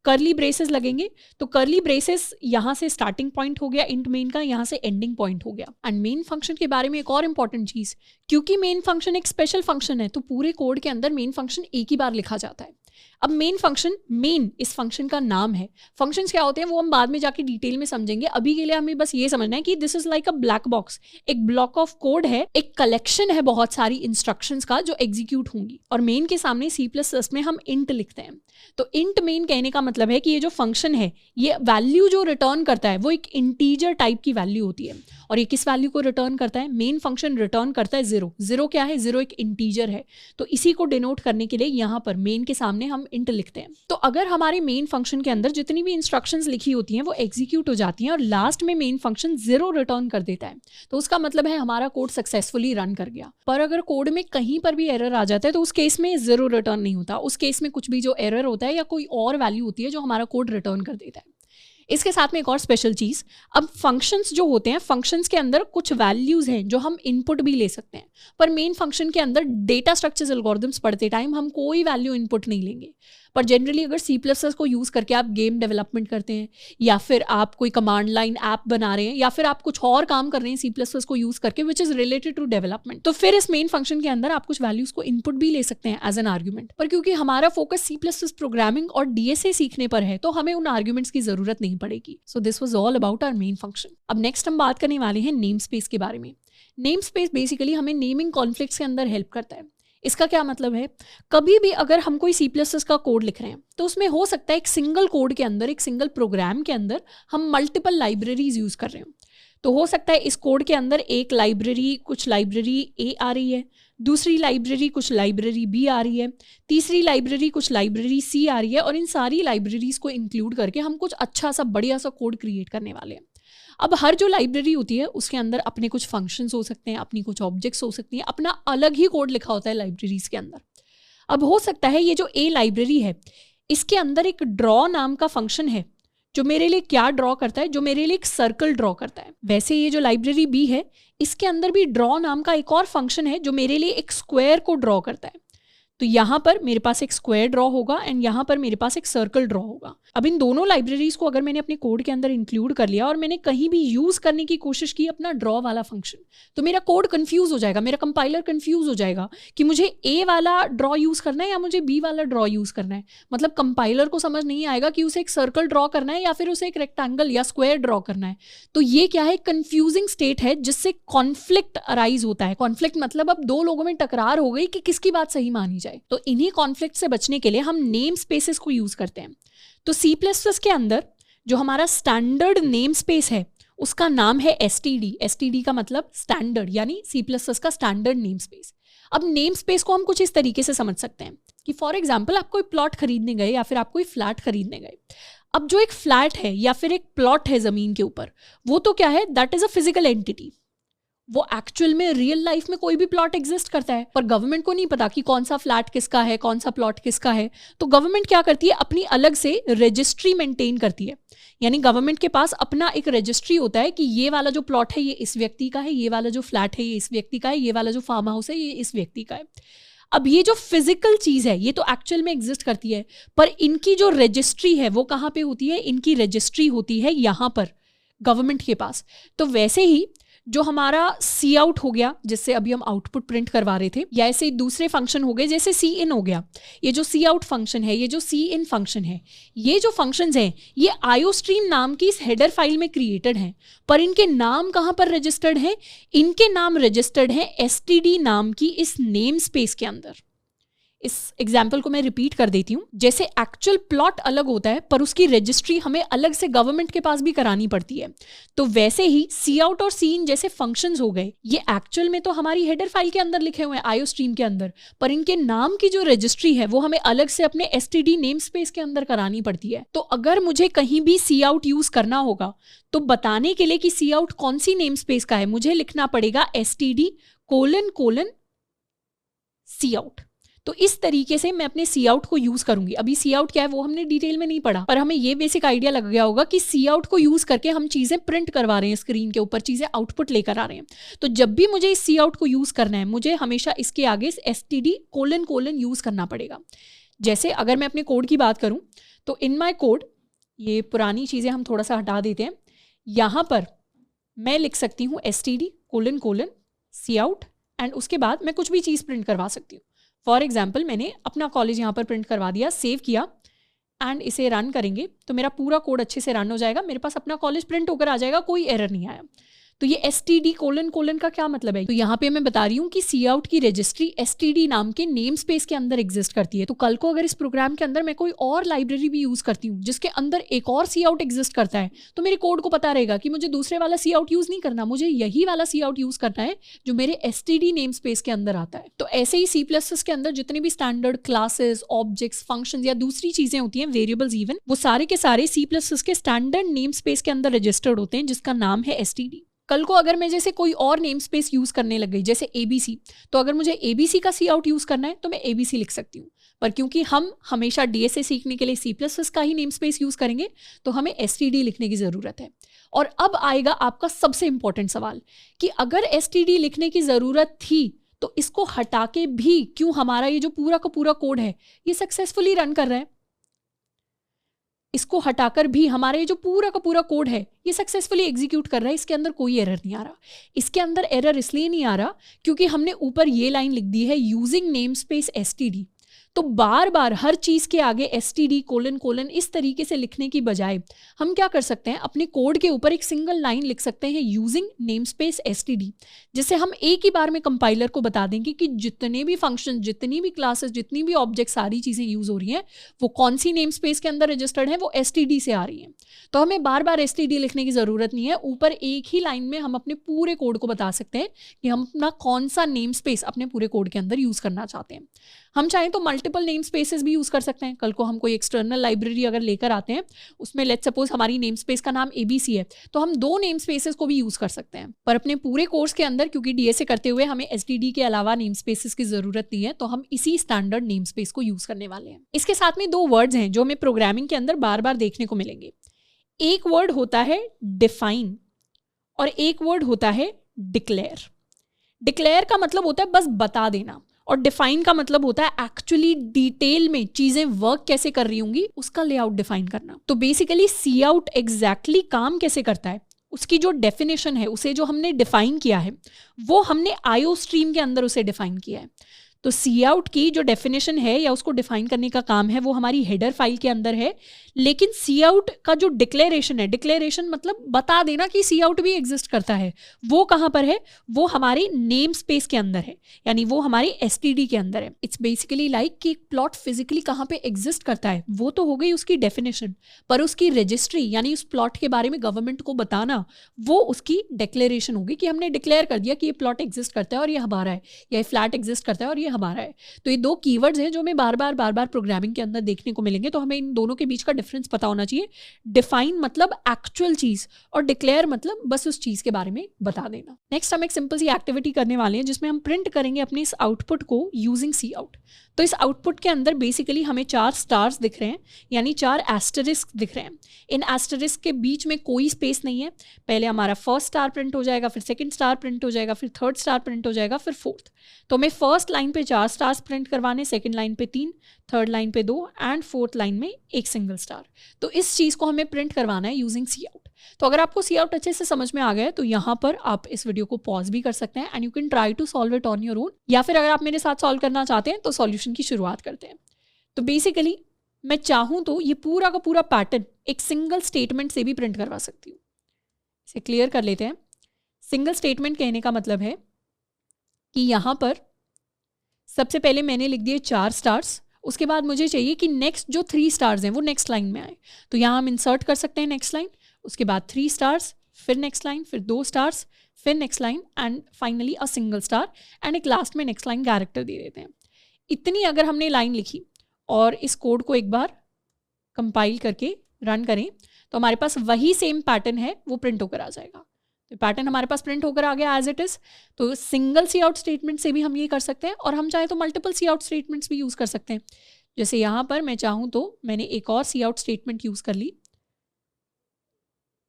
कर्ली ब्रेसेस लगेंगे, तो कर्ली ब्रेसेस यहाँ से स्टार्टिंग पॉइंट हो गया इंट मेन का, यहाँ से एंडिंग पॉइंट हो गया। एंड मेन फंक्शन के बारे में एक और इंपॉर्टेंट चीज, क्योंकि मेन फंक्शन एक स्पेशल फंक्शन है तो पूरे कोड के अंदर मेन फंक्शन एक ही बार लिखा जाता है। अब मेन इस फंक्शन का नाम है। फंक्शंस क्या होते हैं वो हम बाद में जाके डिटेल में समझेंगे, अभी के लिए हमें बस ये समझना है कि this is like a black box, एक ब्लॉक ऑफ कोड है, एक कलेक्शन है बहुत सारी इंस्ट्रक्शंस का जो एग्जीक्यूट होंगी, और मेन के सामने C++ में हम इंट लिखते हैं। तो इंट मेन कहने का मतलब है कि ये जो फंक्शन है ये वैल्यू जो रिटर्न करता है वो एक इंटीजर टाइप की वैल्यू होती है, और ये किस वैल्यू को रिटर्न करता है? मेन फंक्शन रिटर्न करता है 0। 0 क्या है? 0 एक इंटीजर है, तो इसी को डिनोट करने के लिए यहाँ पर मेन के सामने हम इंट लिखते हैं। तो अगर हमारे मेन फंक्शन के अंदर जितनी भी इंस्ट्रक्शंस लिखी होती हैं वो एग्जीक्यूट हो जाती हैं और लास्ट में मेन फंक्शन 0 रिटर्न कर देता है, तो उसका मतलब है हमारा कोड सक्सेसफुली रन कर गया। पर अगर कोड में कहीं पर भी एरर आ जाता है तो उस केस में 0 रिटर्न नहीं होता, उस केस में कुछ भी जो एरर होता है या कोई और वैल्यू होती है जो हमारा कोड रिटर्न कर देता है। इसके साथ में एक और स्पेशल चीज़, अब फंक्शंस जो होते हैं, फंक्शंस के अंदर कुछ वैल्यूज़ हैं जो हम इनपुट भी ले सकते हैं, पर मेन फंक्शन के अंदर डेटा स्ट्रक्चर्स एल्गोरिथम्स पढ़ते टाइम हम कोई वैल्यू इनपुट नहीं लेंगे। पर जनरली अगर C++ को यूज़ करके आप गेम डेवलपमेंट करते हैं या फिर आप कोई कमांड लाइन ऐप बना रहे हैं या फिर आप कुछ और काम कर रहे हैं C++ को यूज़ करके which is related to development, तो फिर इस मेन फंक्शन के अंदर आप कुछ वैल्यूज़ को इनपुट भी ले सकते हैं एज एन आर्ग्यूमेंट। पर क्योंकि हमारा फोकस C++ प्रोग्रामिंग और DSA सीखने पर है तो हमें उन आर्ग्यूमेंट्स की ज़रूरत नहीं पड़ेगी। So this was all about our main function. अब नेक्स्ट हम बात करने वाले हैं नेम स्पेस के बारे में। नेम स्पेस बेसिकली हमें नेमिंग कॉन्फ्लिक्ट्स के अंदर हेल्प करता है। इसका क्या मतलब है? कभी भी अगर हम कोई C++ का कोड लिख रहे हैं तो उसमें हो सकता है एक सिंगल कोड के अंदर, एक सिंगल प्रोग्राम के अंदर हम मल्टीपल लाइब्रेरीज यूज़ कर रहे हो। तो हो सकता है इस कोड के अंदर एक लाइब्रेरी, कुछ लाइब्रेरी A आ रही है, दूसरी लाइब्रेरी कुछ लाइब्रेरी B आ रही है, तीसरी लाइब्रेरी कुछ लाइब्रेरी C आ रही है, और इन सारी लाइब्रेरीज को इंक्लूड करके हम कुछ अच्छा सा बढ़िया सा कोड क्रिएट करने वाले हैं। अब हर जो लाइब्रेरी होती है उसके अंदर अपने कुछ फंक्शंस हो सकते हैं, अपनी कुछ ऑब्जेक्ट्स हो सकती हैं, अपना अलग ही कोड लिखा होता है लाइब्रेरीज के अंदर। अब हो सकता है ये जो A लाइब्रेरी है इसके अंदर एक ड्रॉ नाम का फंक्शन है जो मेरे लिए क्या ड्रॉ करता है? जो मेरे लिए एक सर्कल ड्रॉ करता है। वैसे ये जो लाइब्रेरी B है इसके अंदर भी ड्रॉ नाम का एक और फंक्शन है जो मेरे लिए एक स्क्वायर को ड्रॉ करता है। तो यहाँ पर मेरे पास एक स्क्वायर ड्रॉ होगा एंड यहाँ पर मेरे पास एक सर्कल ड्रॉ होगा। अब इन दोनों लाइब्रेरीज को अगर मैंने अपने कोड के अंदर इंक्लूड कर लिया और मैंने कहीं भी यूज़ करने की कोशिश की अपना ड्रॉ वाला फंक्शन, तो मेरा कोड कंफ्यूज हो जाएगा, मेरा कंपाइलर कंफ्यूज हो जाएगा कि मुझे A वाला ड्रॉ यूज़ करना है या मुझे B वाला ड्रॉ यूज़ करना है। मतलब कंपाइलर को समझ नहीं आएगा कि उसे एक सर्कल ड्रॉ करना है या फिर उसे एक रेक्टेंगल या स्क्वायर ड्रॉ करना है। तो ये क्या है? कंफ्यूजिंग स्टेट है जिससे कॉन्फ्लिक्ट अराइज होता है। कॉन्फ्लिक्ट मतलब अब दो लोगों में टकरार हो गई कि किसकी बात सही मानी जाए। तो इन्हीं कॉन्फ्लिक्ट से बचने के लिए हम नेम स्पेसेस को यूज़ करते हैं। तो C++ के अंदर जो हमारा स्टैंडर्ड नेम स्पेस है उसका नाम है STD। STD का मतलब स्टैंडर्ड, यानी C++ का स्टैंडर्ड नेम स्पेस। अब नेम स्पेस को हम कुछ इस तरीके से समझ सकते हैं कि फॉर एग्जाम्पल आप कोई प्लॉट खरीदने गए या फिर आप कोई फ्लैट खरीदने गए। अब जो एक फ्लैट है या फिर एक प्लॉट है ज़मीन के ऊपर, वो तो क्या है? That is a physical entity. वो एक्चुअल में रियल लाइफ में कोई भी प्लॉट एग्जिस्ट करता है, पर गवर्नमेंट को नहीं पता कि कौन सा फ्लैट किसका है, कौन सा प्लॉट किसका है। तो गवर्नमेंट क्या करती है? अपनी अलग से रजिस्ट्री मेंटेन करती है। यानी गवर्नमेंट के पास अपना एक रजिस्ट्री होता है कि ये वाला जो प्लॉट है ये इस व्यक्ति का है, ये वाला जो फ्लैट है ये इस व्यक्ति का है, ये वाला जो फार्म हाउस है ये इस व्यक्ति का है। अब ये जो फिजिकल चीज़ है ये तो एक्चुअल में एग्जिस्ट करती है, पर इनकी जो रजिस्ट्री है वो कहाँ पे होती है? इनकी रजिस्ट्री होती है यहाँ पर गवर्नमेंट के पास। तो वैसे ही जो हमारा सी आउट हो गया, जिससे अभी हम आउटपुट प्रिंट करवा रहे थे, या ऐसे दूसरे फंक्शन हो गए जैसे सी इन हो गया। ये जो सी आउट फंक्शन है, ये जो सी इन फंक्शन है, ये जो फंक्शंस हैं ये आयोस्ट्रीम नाम की इस हेडर फाइल में क्रिएटेड हैं, पर इनके नाम कहाँ पर रजिस्टर्ड हैं? इनके नाम रजिस्टर्ड हैं STD नाम की इस नेम स्पेस के अंदर। इस एग्जाम्पल को मैं रिपीट कर देती हूँ। जैसे एक्चुअल प्लॉट अलग होता है पर उसकी रजिस्ट्री हमें अलग से गवर्नमेंट के पास भी करानी पड़ती है, तो वैसे ही सी आउट और सी इन जैसे फंक्शंस हो गए, ये एक्चुअल में तो हमारी हेडर फाइल के अंदर लिखे हुए हैं आयोस्ट्रीम के अंदर, पर इनके नाम की जो रजिस्ट्री है वो हमें अलग से अपने STD नेम स्पेस के अंदर करानी पड़ती है। तो अगर मुझे कहीं भी सी आउट यूज करना होगा तो बताने के लिए कि सी आउट कौन सी नेम स्पेस का है, मुझे लिखना पड़ेगा STD : सी आउट। तो इस तरीके से मैं अपने सी आउट को यूज करूंगी। अभी सी आउट क्या है वो हमने डिटेल में नहीं पढ़ा, पर हमें ये बेसिक आइडिया लग गया होगा कि सी आउट को यूज करके हम चीजें प्रिंट करवा रहे हैं, स्क्रीन के ऊपर चीजें आउटपुट लेकर आ रहे हैं। तो जब भी मुझे इस सी आउट को यूज करना है मुझे हमेशा इसके आगे STD : यूज करना पड़ेगा। जैसे अगर मैं अपने कोड की बात करूं तो इन माई कोड, ये पुरानी चीजें हम थोड़ा सा हटा देते हैं, यहां पर मैं लिख सकती हूँ STD : सी आउट, एंड उसके बाद मैं कुछ भी चीज प्रिंट करवा सकती हूँ। फॉर एग्जाम्पल मैंने अपना कॉलेज यहाँ पर प्रिंट करवा दिया, सेव किया एंड इसे रन करेंगे तो मेरा पूरा कोड अच्छे से रन हो जाएगा, मेरे पास अपना कॉलेज प्रिंट होकर आ जाएगा, कोई एरर नहीं आया। तो ये STD कोलन कोलन का क्या मतलब है? तो यहाँ पे मैं बता रही हूँ कि सी आउट की रजिस्ट्री STD नाम के नेम स्पेस के अंदर एग्जिस्ट करती है। तो कल को अगर इस प्रोग्राम के अंदर मैं कोई और लाइब्रेरी भी यूज करती हूँ जिसके अंदर एक और सी आउट एग्जिस्ट करता है, तो मेरे कोड को पता रहेगा कि मुझे दूसरे वाला सी आउट यूज नहीं करना, मुझे यही वाला सी आउट यूज करना है जो मेरे STD नेम स्पेस के अंदर आता है। तो ऐसे ही C++ के अंदर जितने भी स्टैंडर्ड क्लासेस, ऑब्जेक्ट्स, फंक्शन या दूसरी चीजें होती हैं, वेरिएबल्स इवन, वो सारे के सारे C++ के स्टैंडर्ड नेम स्पेस के अंदर रजिस्टर्ड होते हैं जिसका नाम है STD। कल को अगर मैं जैसे कोई और नेम स्पेस यूज करने लग गई जैसे ABC, तो अगर मुझे ABC का सी आउट यूज करना है तो मैं ABC लिख सकती हूँ, पर क्योंकि हम हमेशा DSA सीखने के लिए C++ का ही नेम स्पेस यूज करेंगे तो हमें STD लिखने की जरूरत है। और अब आएगा आपका सबसे इंपॉर्टेंट सवाल कि अगर STD लिखने की जरूरत थी तो इसको हटा के भी क्यों हमारा ये जो पूरा का पूरा कोड है ये सक्सेसफुली रन कर रहा है? इसको हटाकर भी हमारा ये जो पूरा का पूरा कोड है ये सक्सेसफुली एग्जीक्यूट कर रहा है, इसके अंदर कोई एरर नहीं आ रहा। इसके अंदर एरर इसलिए नहीं आ रहा क्योंकि हमने ऊपर ये लाइन लिख दी है यूजिंग नेम स्पेस STD। तो बार बार हर चीज के आगे STD कोलन कोलन इस तरीके से लिखने की बजाय हम क्या कर सकते हैं, अपने कोड के ऊपर एक सिंगल लाइन लिख सकते हैं यूजिंग नेम स्पेस STD, जिससे हम एक ही बार में कंपाइलर को बता देंगे कि जितने भी फंक्शन, जितनी भी क्लासेस, जितनी भी ऑब्जेक्ट, सारी चीजें यूज हो रही हैं वो कौन सी नेम स्पेस के अंदर रजिस्टर्ड है, वो STD से आ रही है। तो हमें बार बार STD लिखने की जरूरत नहीं है, ऊपर एक ही लाइन में हम अपने पूरे कोड को बता सकते हैं कि हम अपना कौन सा नेम स्पेस अपने पूरे कोड के अंदर यूज करना चाहते हैं। हम चाहें तो मल्टीपल नेम स्पेसेस भी यूज कर सकते हैं। कल को हम कोई एक्सटर्नल लाइब्रेरी अगर लेकर आते हैं, उसमें लेट्स सपोज हमारी नेम स्पेस का नाम ABC है, तो हम 2 नेम स्पेसेस को भी यूज कर सकते हैं। पर अपने पूरे कोर्स के अंदर क्योंकि DSA करते हुए हमें STD के अलावा नेम स्पेसेस की जरूरत नहीं है, तो हम इसी स्टैंडर्ड नेम स्पेस को यूज करने वाले हैं। इसके साथ में 2 वर्ड्स हैं जो हमें प्रोग्रामिंग के अंदर बार बार देखने को मिलेंगे। एक वर्ड होता है डिफाइन और एक वर्ड होता है डिक्लेयर। डिक्लेयर का मतलब होता है बस बता देना, और डिफाइन का मतलब होता है एक्चुअली डिटेल में चीजें वर्क कैसे कर रही होंगी उसका लेआउट डिफाइन करना। तो बेसिकली सी आउट एग्जैक्टली काम कैसे करता है, उसकी जो डेफिनेशन है, उसे जो हमने डिफाइन किया है, वो हमने IO स्ट्रीम के अंदर उसे डिफाइन किया है। तो सी आउट की जो डेफिनेशन है या उसको डिफाइन करने का काम है वो हमारी हेडर फाइल के अंदर है, लेकिन सी आउट का जो डिक्लेरेशन है, डिक्लेरेशन मतलब बता देना कि सी आउट भी एग्जिस्ट करता है, वो कहाँ पर है, वो हमारे नेम स्पेस के अंदर है, यानी वो हमारी STD के अंदर है। इट्स बेसिकली लाइक कि प्लॉट फिजिकली कहाँ पे एग्जिस्ट करता है वो तो हो गई उसकी डेफिनेशन, पर उसकी रजिस्ट्री यानी उस प्लॉट के बारे में गवर्नमेंट को बताना वो उसकी डिक्लेरेशन होगी कि हमने डिक्लेयर कर दिया कि ये प्लॉट एग्जिस्ट करता है और ये हमारा है, या ये फ्लैट एग्जिस्ट करता है और ये हमारा है। तो ये 2 कीवर्ड्स हैं जो हमें बार बार प्रोग्रामिंग के अंदर देखने को मिलेंगे, तो हमें इन दोनों के बीच का डिफरेंस पता होना चाहिए। डिफाइन मतलब एक्चुअल चीज और डिक्लेयर मतलब बस उस चीज के बारे में बता देना। नेक्स्ट हम एक सिंपल सी एक्टिविटी करने वाले हैं जिसमें हम प्रिंट करेंगे अपने इस आउटपुट को यूजिंग सी आउट। तो इस आउटपुट के अंदर बेसिकली हमें 4 स्टार्स दिख रहे हैं, यानी 4 एस्टरिस्क दिख रहे हैं। इन एस्टरिस्क के बीच में कोई स्पेस नहीं है। पहले हमारा फर्स्ट स्टार प्रिंट हो जाएगा, फिर सेकंड स्टार प्रिंट हो जाएगा, फिर थर्ड स्टार प्रिंट हो जाएगा, फिर फोर्थ। तो हमें फर्स्ट लाइन पे 4 स्टार्स प्रिंट करवाने, सेकंड लाइन पे 3, थर्ड लाइन पे 2 एंड फोर्थ लाइन में एक सिंगल स्टार। तो इस चीज को हमें प्रिंट करवाना है यूजिंग सी आउट। तो अगर आपको सी आउट अच्छे से समझ में आ गया है तो यहाँ पर आप इस वीडियो को पॉज भी कर सकते हैं and you can try to solve it on your own, या फिर अगर आप मेरे साथ सॉल्व करना चाहते हैं तो सॉल्यूशन की शुरुआत करते हैं। तो बेसिकली मैं चाहूँ तो ये पूरा का पूरा पैटर्न एक सिंगल स्टेटमेंट से भी प्रिंट करवा सकती हूँ। इसे क्लियर कर लेते हैं। सिंगल स्टेटमेंट कहने का मतलब है कि यहाँ पर सबसे पहले मैंने लिख दिए 4 स्टार्स, उसके बाद मुझे चाहिए कि नेक्स्ट जो 3 स्टार्स हैं वो नेक्स्ट लाइन में आए। तो यहाँ हम इंसर्ट कर सकते हैं नेक्स्ट लाइन, उसके बाद 3 स्टार्स, फिर नेक्स्ट लाइन, फिर 2 स्टार्स, फिर next line and finally a single star and एक लास्ट में नेक्स्ट लाइन कैरेक्टर दे देते हैं। इतनी अगर हमने लाइन लिखी और इस कोड को एक बार कंपाइल करके रन करें तो हमारे पास वही सेम पैटर्न है वो प्रिंट होकर आ जाएगा। तो पैटर्न हमारे पास प्रिंट होकर आ गया एज इट इज। तो सिंगल सी आउट स्टेटमेंट से भी हम ये कर सकते हैं और हम चाहे तो मल्टीपल सी आउट स्टेटमेंट्स भी यूज कर सकते हैं। जैसे यहाँ पर मैं चाहूँ तो मैंने एक और सी आउट स्टेटमेंट यूज कर ली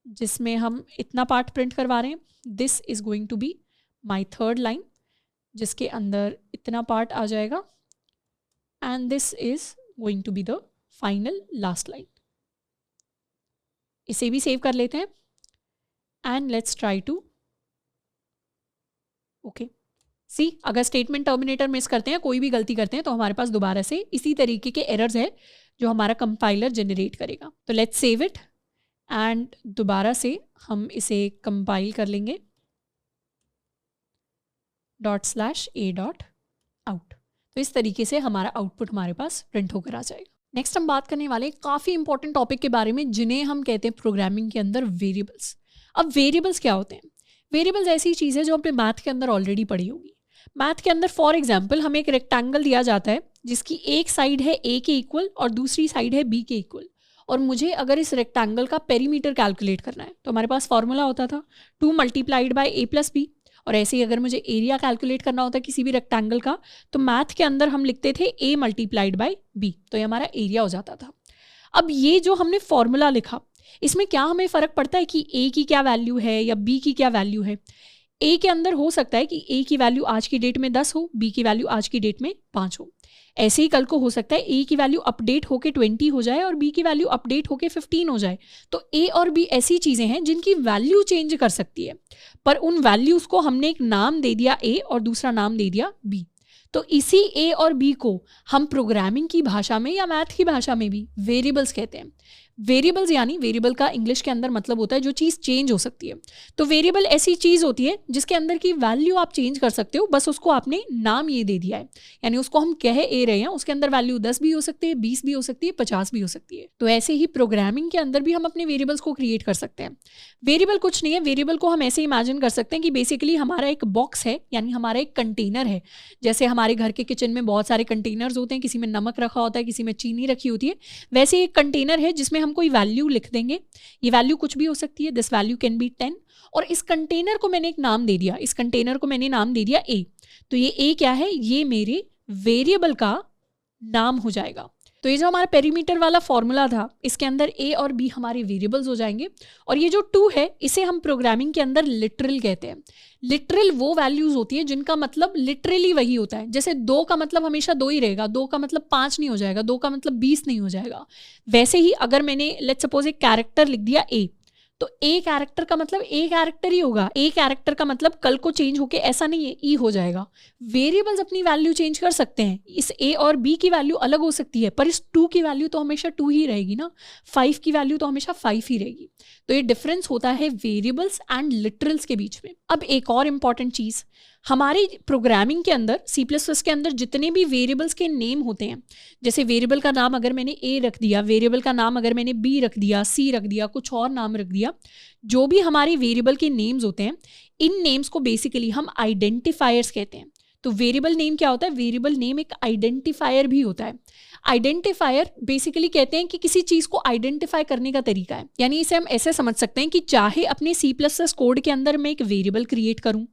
जिसमें हम इतना पार्ट प्रिंट करवा रहे हैं, this is going to be my third line, जिसके अंदर इतना पार्ट आ जाएगा and this is going to be the final last line. इसे भी सेव कर लेते हैं and let's try to okay. See, अगर स्टेटमेंट टर्मिनेटर मिस करते हैं, कोई भी गलती करते हैं, तो हमारे पास दोबारा से इसी तरीके के एरर्स है जो हमारा कंपाइलर जनरेट करेगा। तो लेट्स सेव इट एंड दोबारा से हम इसे कंपाइल कर लेंगे ./a.out। तो इस तरीके से हमारा आउटपुट हमारे पास प्रिंट होकर आ जाएगा। नेक्स्ट हम बात करने वाले काफ़ी इंपॉर्टेंट टॉपिक के बारे में जिन्हें हम कहते हैं प्रोग्रामिंग के अंदर वेरिएबल्स। अब वेरिएबल्स क्या होते हैं? वेरिएबल्स ऐसी चीज़ है जो आपने मैथ के अंदर ऑलरेडी पढ़ी होगी। मैथ के अंदर फॉर एग्जाम्पल हमें एक रेक्टेंगल दिया जाता है जिसकी एक साइड है ए के इक्वल और दूसरी साइड है बी के इक्वल, और मुझे अगर इस रेक्टेंगल का पेरीमीटर कैलकुलेट करना है तो हमारे पास फॉर्मूला होता था 2 × a+b। और ऐसे ही अगर मुझे एरिया कैलकुलेट करना होता है किसी भी रेक्टेंगल का तो मैथ के अंदर हम लिखते थे a × b, तो ये हमारा एरिया हो जाता था। अब ये जो हमने फॉर्मूला लिखा इसमें क्या हमें फ़र्क पड़ता है कि a की क्या वैल्यू है या b की क्या वैल्यू है? a के अंदर हो सकता है कि a की वैल्यू आज की डेट में 10 हो, b की वैल्यू आज की डेट में 5 हो। ऐसे ही कल को हो सकता है a की वैल्यू अपडेट होके 20 हो जाए और b की वैल्यू अपडेट होके 15 हो जाए। तो a और b ऐसी चीज़ें हैं जिनकी वैल्यू चेंज कर सकती है, पर उन वैल्यूज़ को हमने एक नाम दे दिया a और दूसरा नाम दे दिया b। तो इसी a और b को हम प्रोग्रामिंग की भाषा में या मैथ की भाषा में भी वेरिएबल्स कहते हैं। वेरिएबल्स यानी वेरिएबल का इंग्लिश के अंदर मतलब होता है जो चीज़ चेंज हो सकती है। तो वेरिएबल ऐसी चीज़ होती है जिसके अंदर की वैल्यू आप चेंज कर सकते हो, बस उसको आपने नाम ये दे दिया है। यानी उसको हम कह ए रहे हैं, उसके अंदर वैल्यू 10 भी हो सकती है, 20 भी हो सकती है, 50 भी हो सकती है। तो ऐसे ही प्रोग्रामिंग के अंदर भी हम अपने वेरिएबल्स को क्रिएट कर सकते हैं। वेरिएबल कुछ नहीं है, वेरिएबल को हम ऐसे इमेजिन कर सकते हैं कि बेसिकली हमारा एक बॉक्स है, यानी हमारा एक कंटेनर है। जैसे हमारे घर के किचन में बहुत सारे कंटेनर्स होते हैं, किसी में नमक रखा होता है, किसी में चीनी रखी होती है, वैसे एक कंटेनर है जिसमें हम कोई वैल्यू लिख देंगे। ये वैल्यू कुछ भी हो सकती है, दिस वैल्यू कैन बी 10, और इस कंटेनर को मैंने एक नाम दे दिया, इस कंटेनर को मैंने नाम दे दिया ए। तो ये ए क्या है? ये मेरे वेरिएबल का नाम हो जाएगा। तो ये जो हमारा पेरीमीटर वाला फॉर्मूला था इसके अंदर ए और बी हमारे वेरिएबल्स हो जाएंगे, और ये जो 2 है इसे हम प्रोग्रामिंग के अंदर लिटरल कहते हैं। लिटरल वो वैल्यूज होती है जिनका मतलब लिटरली वही होता है। जैसे 2 का मतलब हमेशा 2 ही रहेगा, 2 का मतलब 5 नहीं हो जाएगा, 2 का मतलब 20 नहीं हो जाएगा। वैसे ही अगर मैंने लेट्स सपोज एक कैरेक्टर लिख दिया ए, तो ए कैरेक्टर का मतलब ए कैरेक्टर ही होगा। ए कैरेक्टर का मतलब कल को चेंज होके ऐसा नहीं है ई हो जाएगा। वेरिएबल्स अपनी वैल्यू चेंज कर सकते हैं, इस ए और बी की वैल्यू अलग हो सकती है, पर इस 2 की वैल्यू तो हमेशा 2 ही रहेगी ना, 5 की वैल्यू तो हमेशा 5 ही रहेगी। तो ये डिफरेंस होता है वेरिएबल्स एंड लिटरल्स के बीच में। अब एक और इम्पॉर्टेंट चीज़, हमारे प्रोग्रामिंग के अंदर C++ के अंदर जितने भी वेरिएबल्स के नेम होते हैं, जैसे वेरिएबल का नाम अगर मैंने ए रख दिया, वेरिएबल का नाम अगर मैंने बी रख दिया, सी रख दिया, कुछ और नाम रख दिया, जो भी हमारे वेरिएबल के नेम्स होते हैं, इन नेम्स को बेसिकली हम आइडेंटिफायर्स कहते हैं। तो वेरिएबल नेम क्या होता है? वेरिएबल नेम एक आइडेंटिफायर भी होता है। आइडेंटिफायर बेसिकली कहते हैं कि किसी चीज़ को आइडेंटिफाई करने का तरीका है। यानी इसे हम ऐसे समझ सकते हैं कि चाहे अपने C++ कोड के अंदर मैं एक वेरिएबल क्रिएट करूं,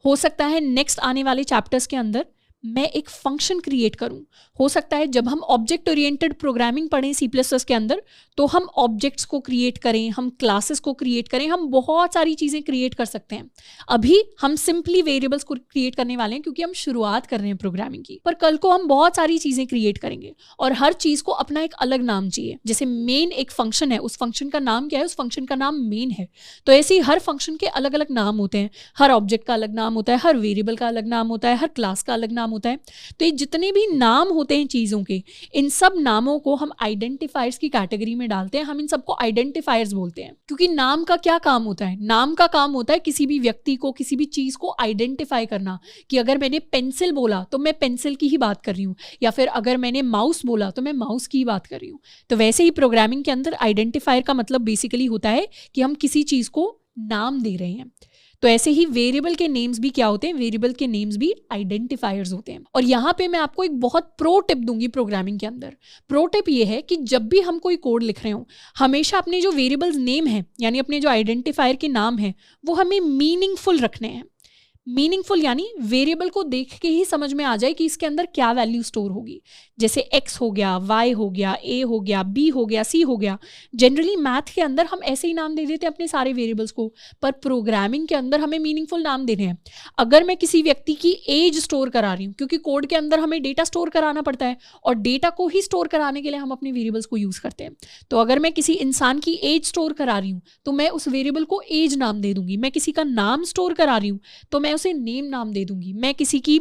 हो सकता है नेक्स्ट आने वाले चैप्टर्स के अंदर मैं एक फंक्शन क्रिएट करूं, हो सकता है जब हम ऑब्जेक्ट ओरिएंटेड प्रोग्रामिंग पढ़ें C++ के अंदर तो हम ऑब्जेक्ट्स को क्रिएट करें, हम क्लासेस को क्रिएट करें, हम बहुत सारी चीज़ें क्रिएट कर सकते हैं। अभी हम सिंपली वेरिएबल्स को क्रिएट करने वाले हैं क्योंकि हम शुरुआत कर रहे हैं प्रोग्रामिंग की, पर कल को हम बहुत सारी चीज़ें क्रिएट करेंगे और हर चीज़ को अपना एक अलग नाम चाहिए। जैसे मेन एक फंक्शन है, उस फंक्शन का नाम क्या है? उस फंक्शन का नाम मेन है। तो ऐसे ही हर फंक्शन के अलग अलग नाम होते हैं, हर ऑब्जेक्ट का अलग नाम होता है, हर वेरिएबल का अलग नाम होता है, हर क्लास का अलग नाम होता है। तो ये जितने भी नाम होते हैं चीज़ों के, इन सब नामों को हम आइडेंटिफायर्स की कैटेगरी में डालते हैं। हम इन सबको आइडेंटिफायर्स बोलते हैं क्योंकि नाम का क्या काम होता है? नाम का काम होता है किसी भी व्यक्ति को, किसी भी चीज़ को आइडेंटिफाई करना, कि अगर मैंने पेंसिल बोला तो मैं पेंसिल की ही बात कर रही हूँ, या फिर अगर मैंने माउस बोला तो मैं माउस की ही बात कर रही हूँ। तो वैसे ही प्रोग्रामिंग के अंदर आइडेंटिफायर का मतलब बेसिकली होता है कि हम किसी चीज़ को नाम दे रहे हैं। तो ऐसे ही वेरिएबल के नेम्स भी क्या होते हैं? वेरिएबल के नेम्स भी आइडेंटिफायर्स होते हैं। और यहाँ पे मैं आपको एक बहुत प्रो टिप दूंगी प्रोग्रामिंग के अंदर। प्रो टिप ये है कि जब भी हम कोई कोड लिख रहे हो, हमेशा अपने जो वेरिएबल्स नेम है यानी अपने जो आइडेंटिफायर के नाम है वो हमें मीनिंगफुल रखने हैं। मीनिंगफुल यानी वेरिएबल को देख के ही समझ में आ जाए कि इसके अंदर क्या वैल्यू स्टोर होगी। जैसे x हो गया, y हो गया, a हो गया, b हो गया, c हो गया। जनरली मैथ के अंदर हम ऐसे ही नाम दे देते हैं अपने सारे वेरिएबल्स को, पर प्रोग्रामिंग के अंदर हमें मीनिंगफुल नाम देने हैं। अगर मैं किसी व्यक्ति की एज स्टोर करा रही हूँ, क्योंकि कोड के अंदर हमें डेटा स्टोर कराना पड़ता है और डेटा को ही स्टोर कराने के लिए हम अपने वेरिएबल्स को यूज़ करते हैं। तो अगर मैं किसी इंसान की एज स्टोर करा रही हूँ तो मैं उस वेरिएबल को एज नाम दे दूंगी। मैं किसी का नाम स्टोर करा रही हूँ तो मैं उसे नेम नाम दे दूंगी। मैं किसी की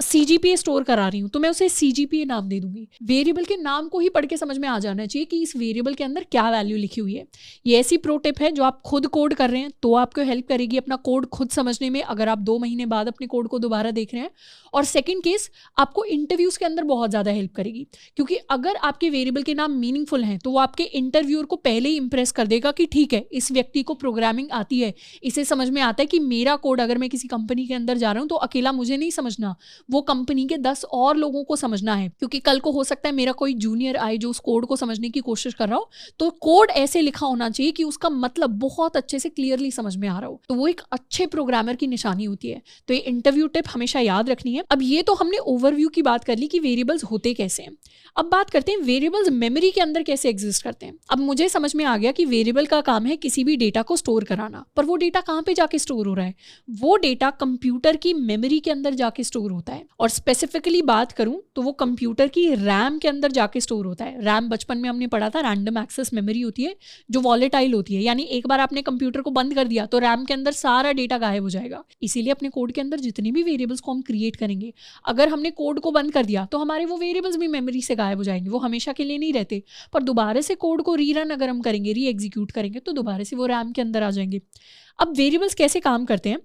CGPA स्टोर करा रही हूँ तो मैं उसे CGPA नाम दे दूंगी। वेरिएबल के नाम को ही पढ़ के समझ में आ जाना चाहिए कि इस वेरिएबल के अंदर क्या वैल्यू लिखी हुई है। ये ऐसी प्रो टिप है जो आप खुद कोड कर रहे हैं तो आपको हेल्प करेगी अपना कोड खुद समझने में, अगर आप 2 महीने बाद अपने कोड को दोबारा देख रहे हैं। और सेकंड केस, आपको इंटरव्यूज के अंदर बहुत ज़्यादा हेल्प करेगी, क्योंकि अगर आपके वेरिएबल के नाम मीनिंगफुल हैं तो वो आपके इंटरव्यूअर को पहले ही इंप्रेस कर देगा कि ठीक है, इस व्यक्ति को प्रोग्रामिंग आती है, इसे समझ में आता है कि मेरा कोड अगर मैं किसी कंपनी के अंदर जा रहा हूँ तो अकेला मुझे नहीं समझना, वो कंपनी के 10 और लोगों को समझना है। क्योंकि कल को हो सकता है मेरा कोई जूनियर आए जो उस कोड को समझने की कोशिश कर रहा हो, तो कोड ऐसे लिखा होना चाहिए कि उसका मतलब बहुत अच्छे से क्लियरली समझ में आ रहा हो, तो वो एक अच्छे प्रोग्रामर की निशानी होती है। तो ये इंटरव्यू टिप हमेशा याद रखनी है। अब ये तो हमने ओवरव्यू की बात कर ली कि वेरिएबल्स होते कैसे हैं। अब बात करते हैं वेरिएबल्स मेमोरी के अंदर कैसे एग्जिस्ट करते हैं। अब मुझे समझ में आ गया कि वेरिएबल का काम है किसी भी डेटा को स्टोर कराना, पर वो डेटा कहाँ पे जाके स्टोर हो रहा है? वो डेटा कंप्यूटर की मेमोरी के अंदर जाके स्टोर होता है। और स्पेसिफिकली बात करूं तो वो कंप्यूटर की रैम के अंदर जाके स्टोर होता है। रैम बचपन में हमने पढ़ा था, रैंडम एक्सेस मेमोरी होती है जो वॉलेटाइल होती है, यानी एक बार आपने कंप्यूटर को बंद कर दिया तो रैम के अंदर सारा डेटा गायब हो जाएगा। इसीलिए अपने कोड के अंदर जितनी भी वेरिएबल्स को हम क्रिएट करेंगे, अगर हमने कोड को बंद कर दिया तो हमारे वो वेरिएबल्स भी मेमोरी से गायब हो जाएंगे। वो हमेशा के लिए नहीं रहते, पर दोबारा से कोड को रीरन अगर हम करेंगे, री एग्जीक्यूट करेंगे, तो दोबारा से वो रैम के अंदर आ जाएंगे। अब वेरिएबल्स कैसे काम करते हैं?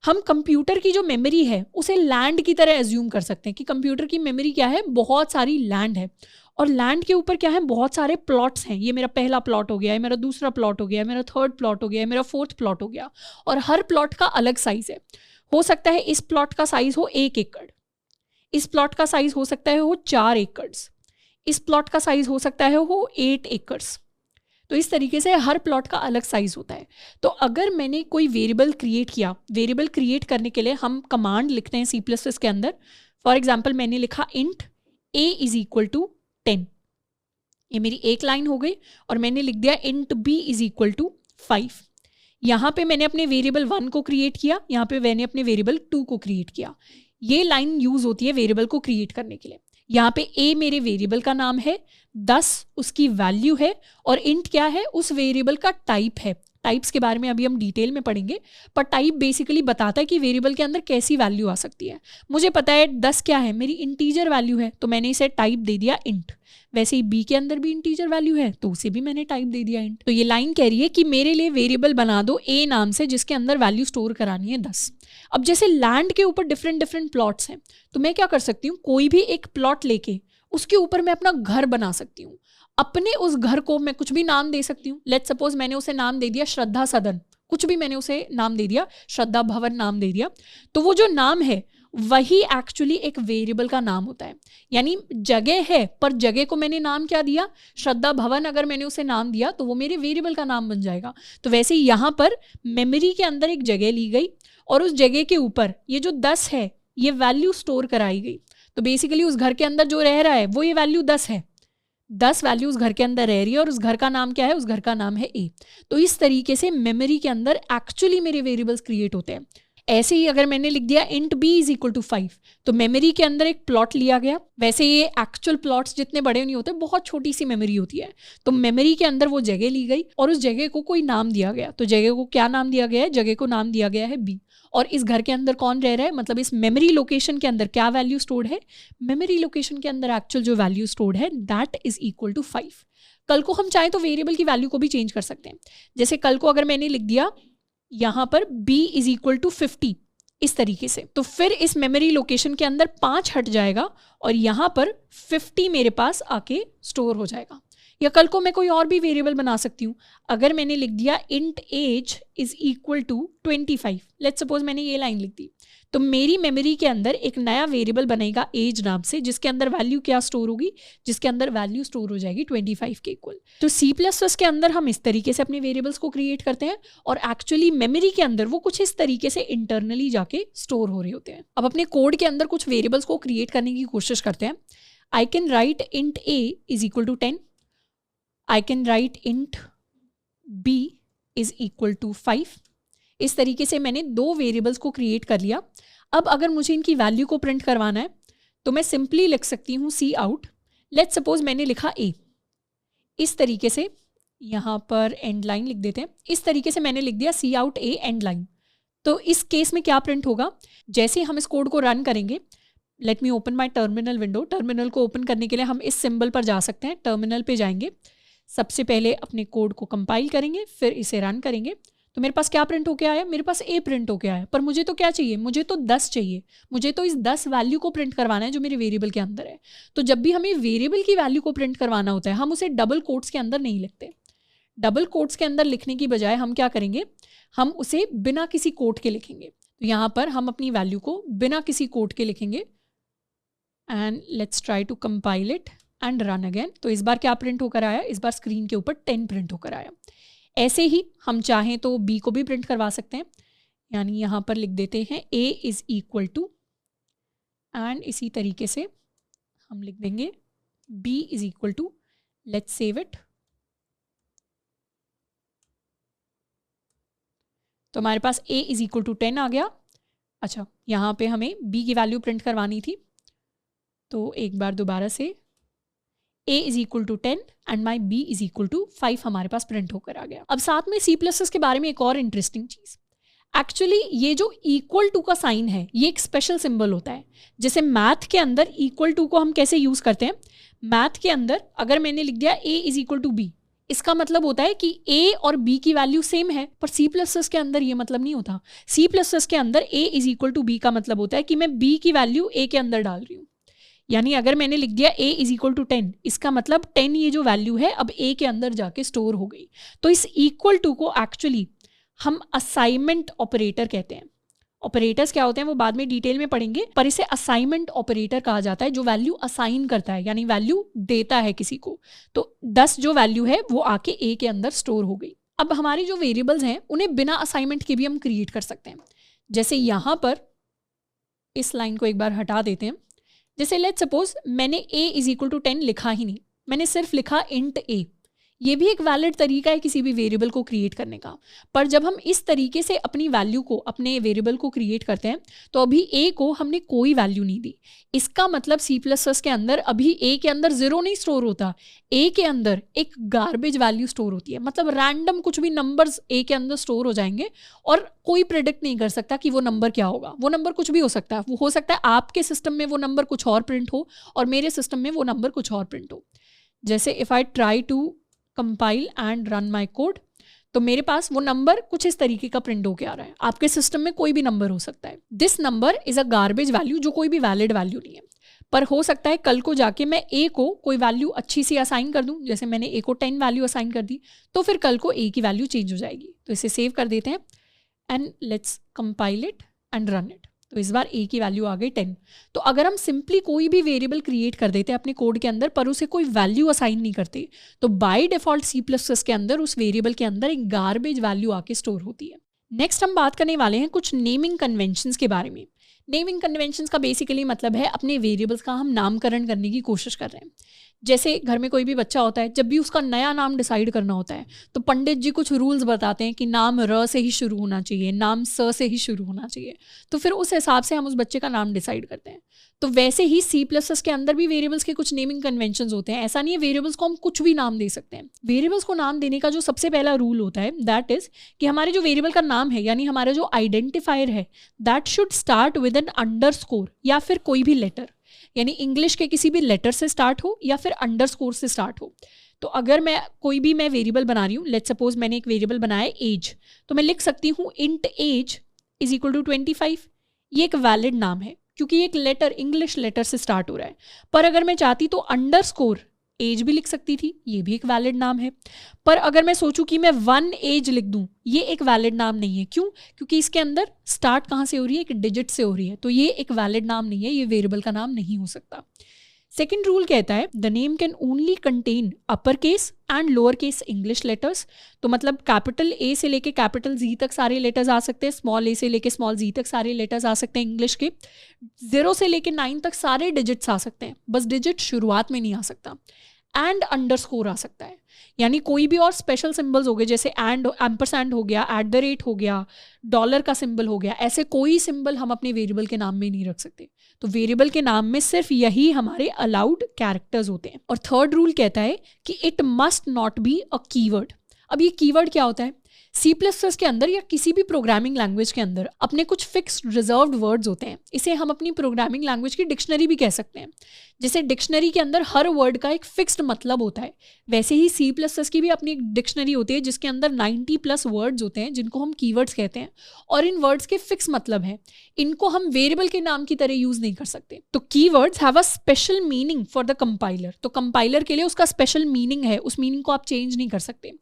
हम कंप्यूटर की जो मेमोरी है उसे लैंड की तरह एज्यूम कर सकते हैं कि कंप्यूटर की मेमोरी क्या है, बहुत सारी लैंड है, और लैंड के ऊपर क्या है, बहुत सारे प्लॉट्स हैं। ये मेरा पहला प्लॉट हो गया है, मेरा दूसरा प्लॉट हो गया है, मेरा थर्ड प्लॉट हो गया है, मेरा फोर्थ प्लॉट हो गया, और हर प्लॉट का अलग साइज है। हो सकता है इस प्लॉट का साइज हो 1 एकड़, इस प्लॉट का साइज हो सकता है हो 4 एकड़, इस प्लॉट का साइज हो सकता है हो 8 एकर्स। तो इस तरीके से हर प्लॉट का अलग साइज होता है। तो अगर मैंने कोई वेरिएबल क्रिएट किया, वेरिएबल क्रिएट करने के लिए हम कमांड लिखते हैं C++ के अंदर। फॉर एग्जांपल मैंने लिखा int a = 10, ये मेरी एक लाइन हो गई, और मैंने लिख दिया int b = 5। यहाँ पे मैंने अपने वेरिएबल 1 को क्रिएट किया, यहाँ पे मैंने अपने वेरिएबल 2 को क्रिएट किया। ये लाइन यूज होती है वेरिएबल को क्रिएट करने के लिए। यहाँ पे a मेरे वेरिएबल का नाम है, 10 उसकी वैल्यू है, और int क्या है, उस वेरिएबल का टाइप है। टाइप्स के बारे में अभी हम डिटेल में पढ़ेंगे, पर टाइप बेसिकली बताता है कि वेरिएबल के अंदर कैसी वैल्यू आ सकती है। मुझे पता है 10 क्या है, मेरी इंटीजर वैल्यू है, तो मैंने इसे टाइप दे दिया int। वैसे ही b के अंदर भी इंटीजर वैल्यू है तो उसे भी मैंने टाइप दे दिया int। तो ये लाइन कह रही है कि मेरे लिए वेरिएबल बना दो a नाम से जिसके अंदर वैल्यू स्टोर करानी है 10। अब जैसे लैंड के ऊपर डिफरेंट प्लॉट्स हैं, तो मैं क्या कर सकती हूँ, कोई भी एक प्लॉट लेके उसके ऊपर मैं अपना घर बना सकती हूँ। अपने उस घर को मैं कुछ भी नाम दे सकती हूँ। लेट्स सपोज मैंने उसे नाम दे दिया श्रद्धा सदन, कुछ भी मैंने उसे नाम दे दिया, श्रद्धा भवन नाम दे दिया, तो वो जो नाम है वही एक्चुअली एक वेरिएबल का नाम होता है। यानी जगह है, पर जगह को मैंने नाम क्या दिया, श्रद्धा भवन। अगर मैंने उसे नाम दिया तो वो मेरे वेरिएबल का नाम बन जाएगा। तो वैसे ही यहाँ पर मेमोरी के अंदर एक जगह ली गई, और उस जगह के ऊपर ये जो 10 है ये वैल्यू स्टोर कराई गई। तो बेसिकली उस घर के अंदर जो रह रहा है वो ये वैल्यू 10 है, 10 वैल्यू उस घर के अंदर रह रही है, और उस घर का नाम क्या है, उस घर का नाम है a। तो इस तरीके से मेमोरी के अंदर एक्चुअली मेरे वेरिएबल्स क्रिएट होते हैं। ऐसे ही अगर मैंने लिख दिया int b = 5, तो मेमोरी के अंदर एक प्लॉट लिया गया। वैसे ये एक्चुअल प्लॉट्स जितने बड़े नहीं होते, बहुत छोटी सी मेमोरी होती है। तो मेमोरी के अंदर वो जगह ली गई और उस जगह को कोई नाम दिया गया। तो जगह को क्या नाम दिया गया है, जगह को नाम दिया गया है b। और इस घर के अंदर कौन रह रहा है, मतलब इस मेमोरी लोकेशन के अंदर क्या वैल्यू स्टोर्ड है, मेमोरी लोकेशन के अंदर एक्चुअल जो वैल्यू स्टोर्ड है दैट इज इक्वल टू 5। कल को हम चाहें तो वेरिएबल की वैल्यू को भी चेंज कर सकते हैं। जैसे कल को अगर मैंने लिख दिया यहाँ पर b = 50 इस तरीके से, तो फिर इस मेमोरी लोकेशन के अंदर 5 हट जाएगा और यहाँ पर 50 मेरे पास आके स्टोर हो जाएगा। या कल को मैं कोई और भी वेरिएबल बना सकती हूँ। अगर मैंने लिख दिया int age = 25, लेट्स सपोज मैंने ये लाइन लिख दी, तो मेरी मेमोरी के अंदर एक नया वेरिएबल बनेगा एज नाम से, जिसके अंदर वैल्यू क्या स्टोर होगी, जिसके अंदर वैल्यू स्टोर हो जाएगी 25 के इक्वल। तो C++ के अंदर हम इस तरीके से अपने वेरिएबल्स को क्रिएट करते हैं, और एक्चुअली मेमोरी के अंदर वो कुछ इस तरीके से इंटरनली जाके स्टोर हो रहे होते हैं। अब अपने कोड के अंदर कुछ वेरिएबल्स को क्रिएट करने की कोशिश करते हैं। I can right int a = 10, I can write int b = 5। इस तरीके से मैंने 2 वेरिएबल्स को क्रिएट कर लिया। अब अगर मुझे इनकी वैल्यू को प्रिंट करवाना है तो मैं सिंपली लिख सकती हूँ cout। लेट्स सपोज मैंने लिखा a, इस तरीके से यहाँ पर एंड लाइन लिख देते हैं। इस तरीके से मैंने लिख दिया cout a एंड लाइन। तो इस केस में क्या प्रिंट होगा, जैसे हम इस कोड को रन करेंगे, let me open my terminal window. Terminal को ओपन करने के लिए हम इस सिंबल पर जा सकते हैं, टर्मिनल पे जाएंगे, सबसे पहले अपने कोड को कंपाइल करेंगे, फिर इसे रन करेंगे। तो मेरे पास क्या प्रिंट होके आया, मेरे पास ए प्रिंट होके आया, पर मुझे तो क्या चाहिए, मुझे तो 10 चाहिए, मुझे तो इस 10 वैल्यू को प्रिंट करवाना है जो मेरे वेरिएबल के अंदर है। तो जब भी हमें वेरिएबल की वैल्यू को प्रिंट करवाना होता है, हम उसे डबल कोट्स के अंदर नहीं लिखते। डबल कोट्स के अंदर लिखने की बजाय हम क्या करेंगे, हम उसे बिना किसी कोट के लिखेंगे। तो यहाँ पर हम अपनी वैल्यू को बिना किसी कोट के लिखेंगे and let's try to compile it and run again. तो इस बार क्या प्रिंट होकर आया, इस बार स्क्रीन के ऊपर 10 प्रिंट होकर आया। ऐसे ही हम चाहें तो b को भी प्रिंट करवा सकते हैं, यानी यहाँ पर लिख देते हैं a is equal to, and इसी तरीके से हम लिख देंगे b is equal to, let's save it. तो हमारे पास a इज़ इक्वल टू 10 आ गया। अच्छा, यहाँ पे हमें b की वैल्यू प्रिंट करवानी थी, तो एक बार दोबारा से a is equal to 10 and my b is equal to 5 हमारे पास प्रिंट होकर आ गया। अब साथ में C++ के बारे में एक और इंटरेस्टिंग चीज़, एक्चुअली ये जो इक्वल टू का साइन है ये एक स्पेशल सिंबल होता है। जैसे मैथ के अंदर इक्वल टू को हम कैसे यूज़ करते हैं, मैथ के अंदर अगर मैंने लिख दिया a is equal to b, इसका मतलब होता है कि a और b की वैल्यू सेम है, पर C++ के अंदर ये मतलब नहीं होता। C++ के अंदर a is equal to b का मतलब होता है कि मैं b की वैल्यू a के अंदर डाल रही हूँ। यानी अगर मैंने लिख दिया a इज इक्वल टू 10, इसका मतलब 10 ये जो वैल्यू है अब a के अंदर जाके स्टोर हो गई। तो इस इक्वल टू को एक्चुअली हम असाइनमेंट ऑपरेटर कहते हैं। ऑपरेटर्स क्या होते हैं वो बाद में डिटेल में पढ़ेंगे, पर इसे असाइनमेंट ऑपरेटर कहा जाता है, जो वैल्यू असाइन करता है, यानी वैल्यू देता है किसी को। तो 10 जो वैल्यू है वो आके a के अंदर स्टोर हो गई। अब हमारी जो वेरिएबल्स हैं उन्हें बिना असाइनमेंट के भी हम क्रिएट कर सकते हैं। जैसे यहाँ पर इस लाइन को एक बार हटा देते हैं। जैसे लेट्स सपोज मैंने a इज इक्वल टू 10 लिखा ही नहीं, मैंने सिर्फ लिखा इंट a। ये भी एक वैलिड तरीका है किसी भी वेरिएबल को क्रिएट करने का, पर जब हम इस तरीके से अपनी वैल्यू को, अपने वेरिएबल को क्रिएट करते हैं, तो अभी a को हमने कोई वैल्यू नहीं दी। इसका मतलब C++ के अंदर अभी a के अंदर 0 नहीं स्टोर होता, a के अंदर एक गार्बेज वैल्यू स्टोर होती है। मतलब रैंडम कुछ भी नंबर्स a के अंदर स्टोर हो जाएंगे और कोई प्रेडिक्ट नहीं कर सकता कि वो नंबर क्या होगा। वो नंबर कुछ भी हो सकता है, वो हो सकता है आपके सिस्टम में वो नंबर कुछ और प्रिंट हो और मेरे सिस्टम में वो नंबर कुछ और प्रिंट हो। जैसे if I try to compile and run my code, तो मेरे पास वो नंबर कुछ इस तरीके का प्रिंट होके आ रहा है। आपके सिस्टम में कोई भी नंबर हो सकता है। This number is a garbage value, जो कोई भी वैलिड वैल्यू नहीं है। पर हो सकता है कल को जाके मैं a को कोई वैल्यू अच्छी सी असाइन कर दूं, जैसे मैंने a को 10 वैल्यू असाइन कर दी, तो फिर कल को a की वैल्यू चेंज हो जाएगी। तो इसे सेव कर देते हैं and let's compile it and run it. तो इस बार a की वैल्यू आ गई 10। तो अगर हम सिंपली कोई भी वेरिएबल क्रिएट कर देते हैं अपने कोड के अंदर, पर उसे कोई वैल्यू असाइन नहीं करते, तो बाय डिफॉल्ट C++ के अंदर उस वेरिएबल के अंदर एक गार्बेज वैल्यू आके स्टोर होती है। नेक्स्ट हम बात करने वाले हैं कुछ नेमिंग कन्वेंशंस के बारे में। नेमिंग कन्वेंशंस का बेसिकली मतलब है अपने वेरिएबल्स का हम नामकरण करने की कोशिश कर रहे हैं। जैसे घर में कोई भी बच्चा होता है, जब भी उसका नया नाम डिसाइड करना होता है, तो पंडित जी कुछ रूल्स बताते हैं कि नाम र से ही शुरू होना चाहिए, नाम स से ही शुरू होना चाहिए। तो फिर उस हिसाब से हम उस बच्चे का नाम डिसाइड करते हैं। तो वैसे ही C++ के अंदर भी वेरिएबल्स के कुछ नेमिंग कन्वेंशंस होते हैं। ऐसा नहीं है वेरिएबल्स को हम कुछ भी नाम दे सकते हैं। वेरिएबल्स को नाम देने का जो सबसे पहला रूल होता है दैट इज कि हमारे जो वेरिएबल का नाम है, यानी हमारा जो आइडेंटिफायर है, that should start with an underscore या फिर कोई भी लेटर, यानी इंग्लिश के किसी भी लेटर से स्टार्ट हो या फिर अंडरस्कोर से स्टार्ट हो। तो अगर मैं कोई भी वेरिएबल बना रही हूँ, लेट्स सपोज मैंने एक वेरिएबल बनाया एज, तो मैं लिख सकती हूँ int age is equal to 25। ये एक वैलिड नाम है क्योंकि एक लेटर, इंग्लिश लेटर से स्टार्ट हो रहा है। पर अगर मैं चाहती तो अंडरस्कोर एज भी लिख सकती थी, ये भी एक वैलिड नाम है। पर अगर मैं सोचूं कि मैं 1 एज लिख दूं, ये एक वैलिड नाम नहीं है। क्यों? क्योंकि इसके अंदर स्टार्ट कहाँ से हो रही है, एक डिजिट से हो रही है, तो ये एक वैलिड नाम नहीं है, ये वेरिएबल का नाम नहीं हो सकता। सेकेंड रूल कहता है the name can only contain upper case and lower case English letters. तो मतलब कैपिटल ए से लेके कैपिटल जी तक सारे लेटर्स आ सकते हैं, स्मॉल ए से लेके स्मॉल जी तक सारे लेटर्स आ सकते हैं इंग्लिश के, 0 से लेके 9 तक सारे डिजिट्स आ सकते हैं, बस डिजिट शुरुआत में नहीं आ सकता। एंड अंडरस्कोर आ सकता है, यानी कोई भी और स्पेशल सिंबल्स हो गए, जैसे एंड, एम्परसैंड हो गया, @ हो गया, डॉलर का सिंबल हो गया, ऐसे कोई सिंबल हम अपने वेरिएबल के नाम में नहीं रख सकते। तो वेरिएबल के नाम में सिर्फ यही हमारे अलाउड कैरेक्टर्स होते हैं। और थर्ड रूल कहता है कि it must not be a keyword. अब ये कीवर्ड क्या होता है? C++ के अंदर या किसी भी प्रोग्रामिंग लैंग्वेज के अंदर अपने कुछ फिक्स्ड रिजर्व्ड वर्ड्स होते हैं। इसे हम अपनी प्रोग्रामिंग लैंग्वेज की डिक्शनरी भी कह सकते हैं। जैसे डिक्शनरी के अंदर हर वर्ड का एक फिक्स्ड मतलब होता है, वैसे ही C++ की भी अपनी एक डिक्शनरी होती है जिसके अंदर 90+ वर्ड्स होते हैं जिनको हम कीवर्ड्स कहते हैं, और इन वर्ड्स के फिक्स मतलब हैं। इनको हम वेरिएबल के नाम की तरह यूज नहीं कर सकते। तो keywords have a special meaning for the compiler. तो कंपाइलर के लिए उसका स्पेशल मीनिंग है, उस मीनिंग को आप चेंज नहीं कर सकते।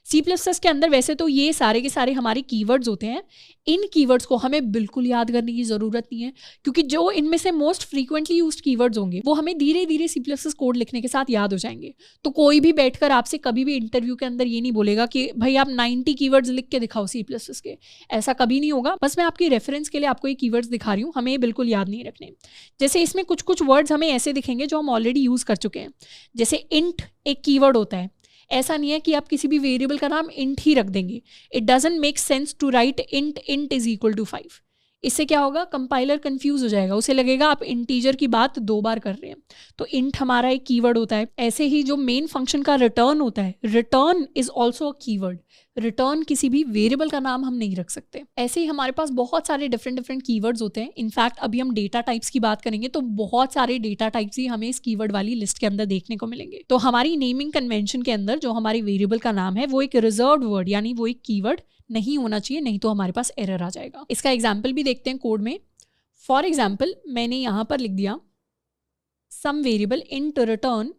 C++ के अंदर वैसे तो ये सारे के सारे हमारे कीवर्ड्स होते हैं। इन कीवर्ड्स को हमें बिल्कुल याद करने की ज़रूरत नहीं है, क्योंकि जो इनमें से मोस्ट फ्रीक्वेंटली यूज्ड कीवर्ड्स होंगे वो हमें धीरे धीरे C++ कोड लिखने के साथ याद हो जाएंगे। तो कोई भी बैठकर आपसे कभी भी इंटरव्यू के अंदर ये नहीं बोलेगा कि भाई आप 90 कीवर्ड्स लिख के दिखाओ C++ के, ऐसा कभी नहीं होगा। बस मैं आपकी रेफरेंस के लिए आपको ये कीवर्ड्स दिखा रही हूँ, हमें ये बिल्कुल याद नहीं रखने। जैसे इसमें कुछ कुछ वर्ड्स हमें ऐसे दिखेंगे जो हम ऑलरेडी यूज़ कर चुके हैं। जैसे इंट एक कीवर्ड होता है। ऐसा नहीं है कि आप किसी भी वेरिएबल का नाम इंट ही रख देंगे। It doesn't make sense to write int is equal to 5। इससे क्या होगा, कंपाइलर कंफ्यूज हो जाएगा, उसे लगेगा आप इंटीजर की बात 2 बार कर रहे हैं। तो इंट हमारा एक कीवर्ड होता है। ऐसे ही जो मेन फंक्शन का रिटर्न होता है, return is also a keyword. Return किसी भी वेरिएबल का नाम हम नहीं रख सकते। ऐसे ही हमारे पास बहुत सारे डिफरेंट कीवर्ड्स होते हैं। इनफैक्ट अभी हम डेटा टाइप्स की बात करेंगे तो बहुत सारे डेटा टाइप्स ही हमें इस कीवर्ड वाली लिस्ट के अंदर देखने को मिलेंगे। तो हमारी नेमिंग कन्वेंशन के अंदर जो हमारे वेरिएबल का नाम है वो एक रिजर्व्ड वर्ड यानी वो एक कीवर्ड नहीं होना चाहिए, नहीं तो हमारे पास एरर आ जाएगा। इसका एग्जाम्पल भी देखते हैं कोड में। फॉर एग्जाम्पल मैंने यहाँ पर लिख दिया some variable int return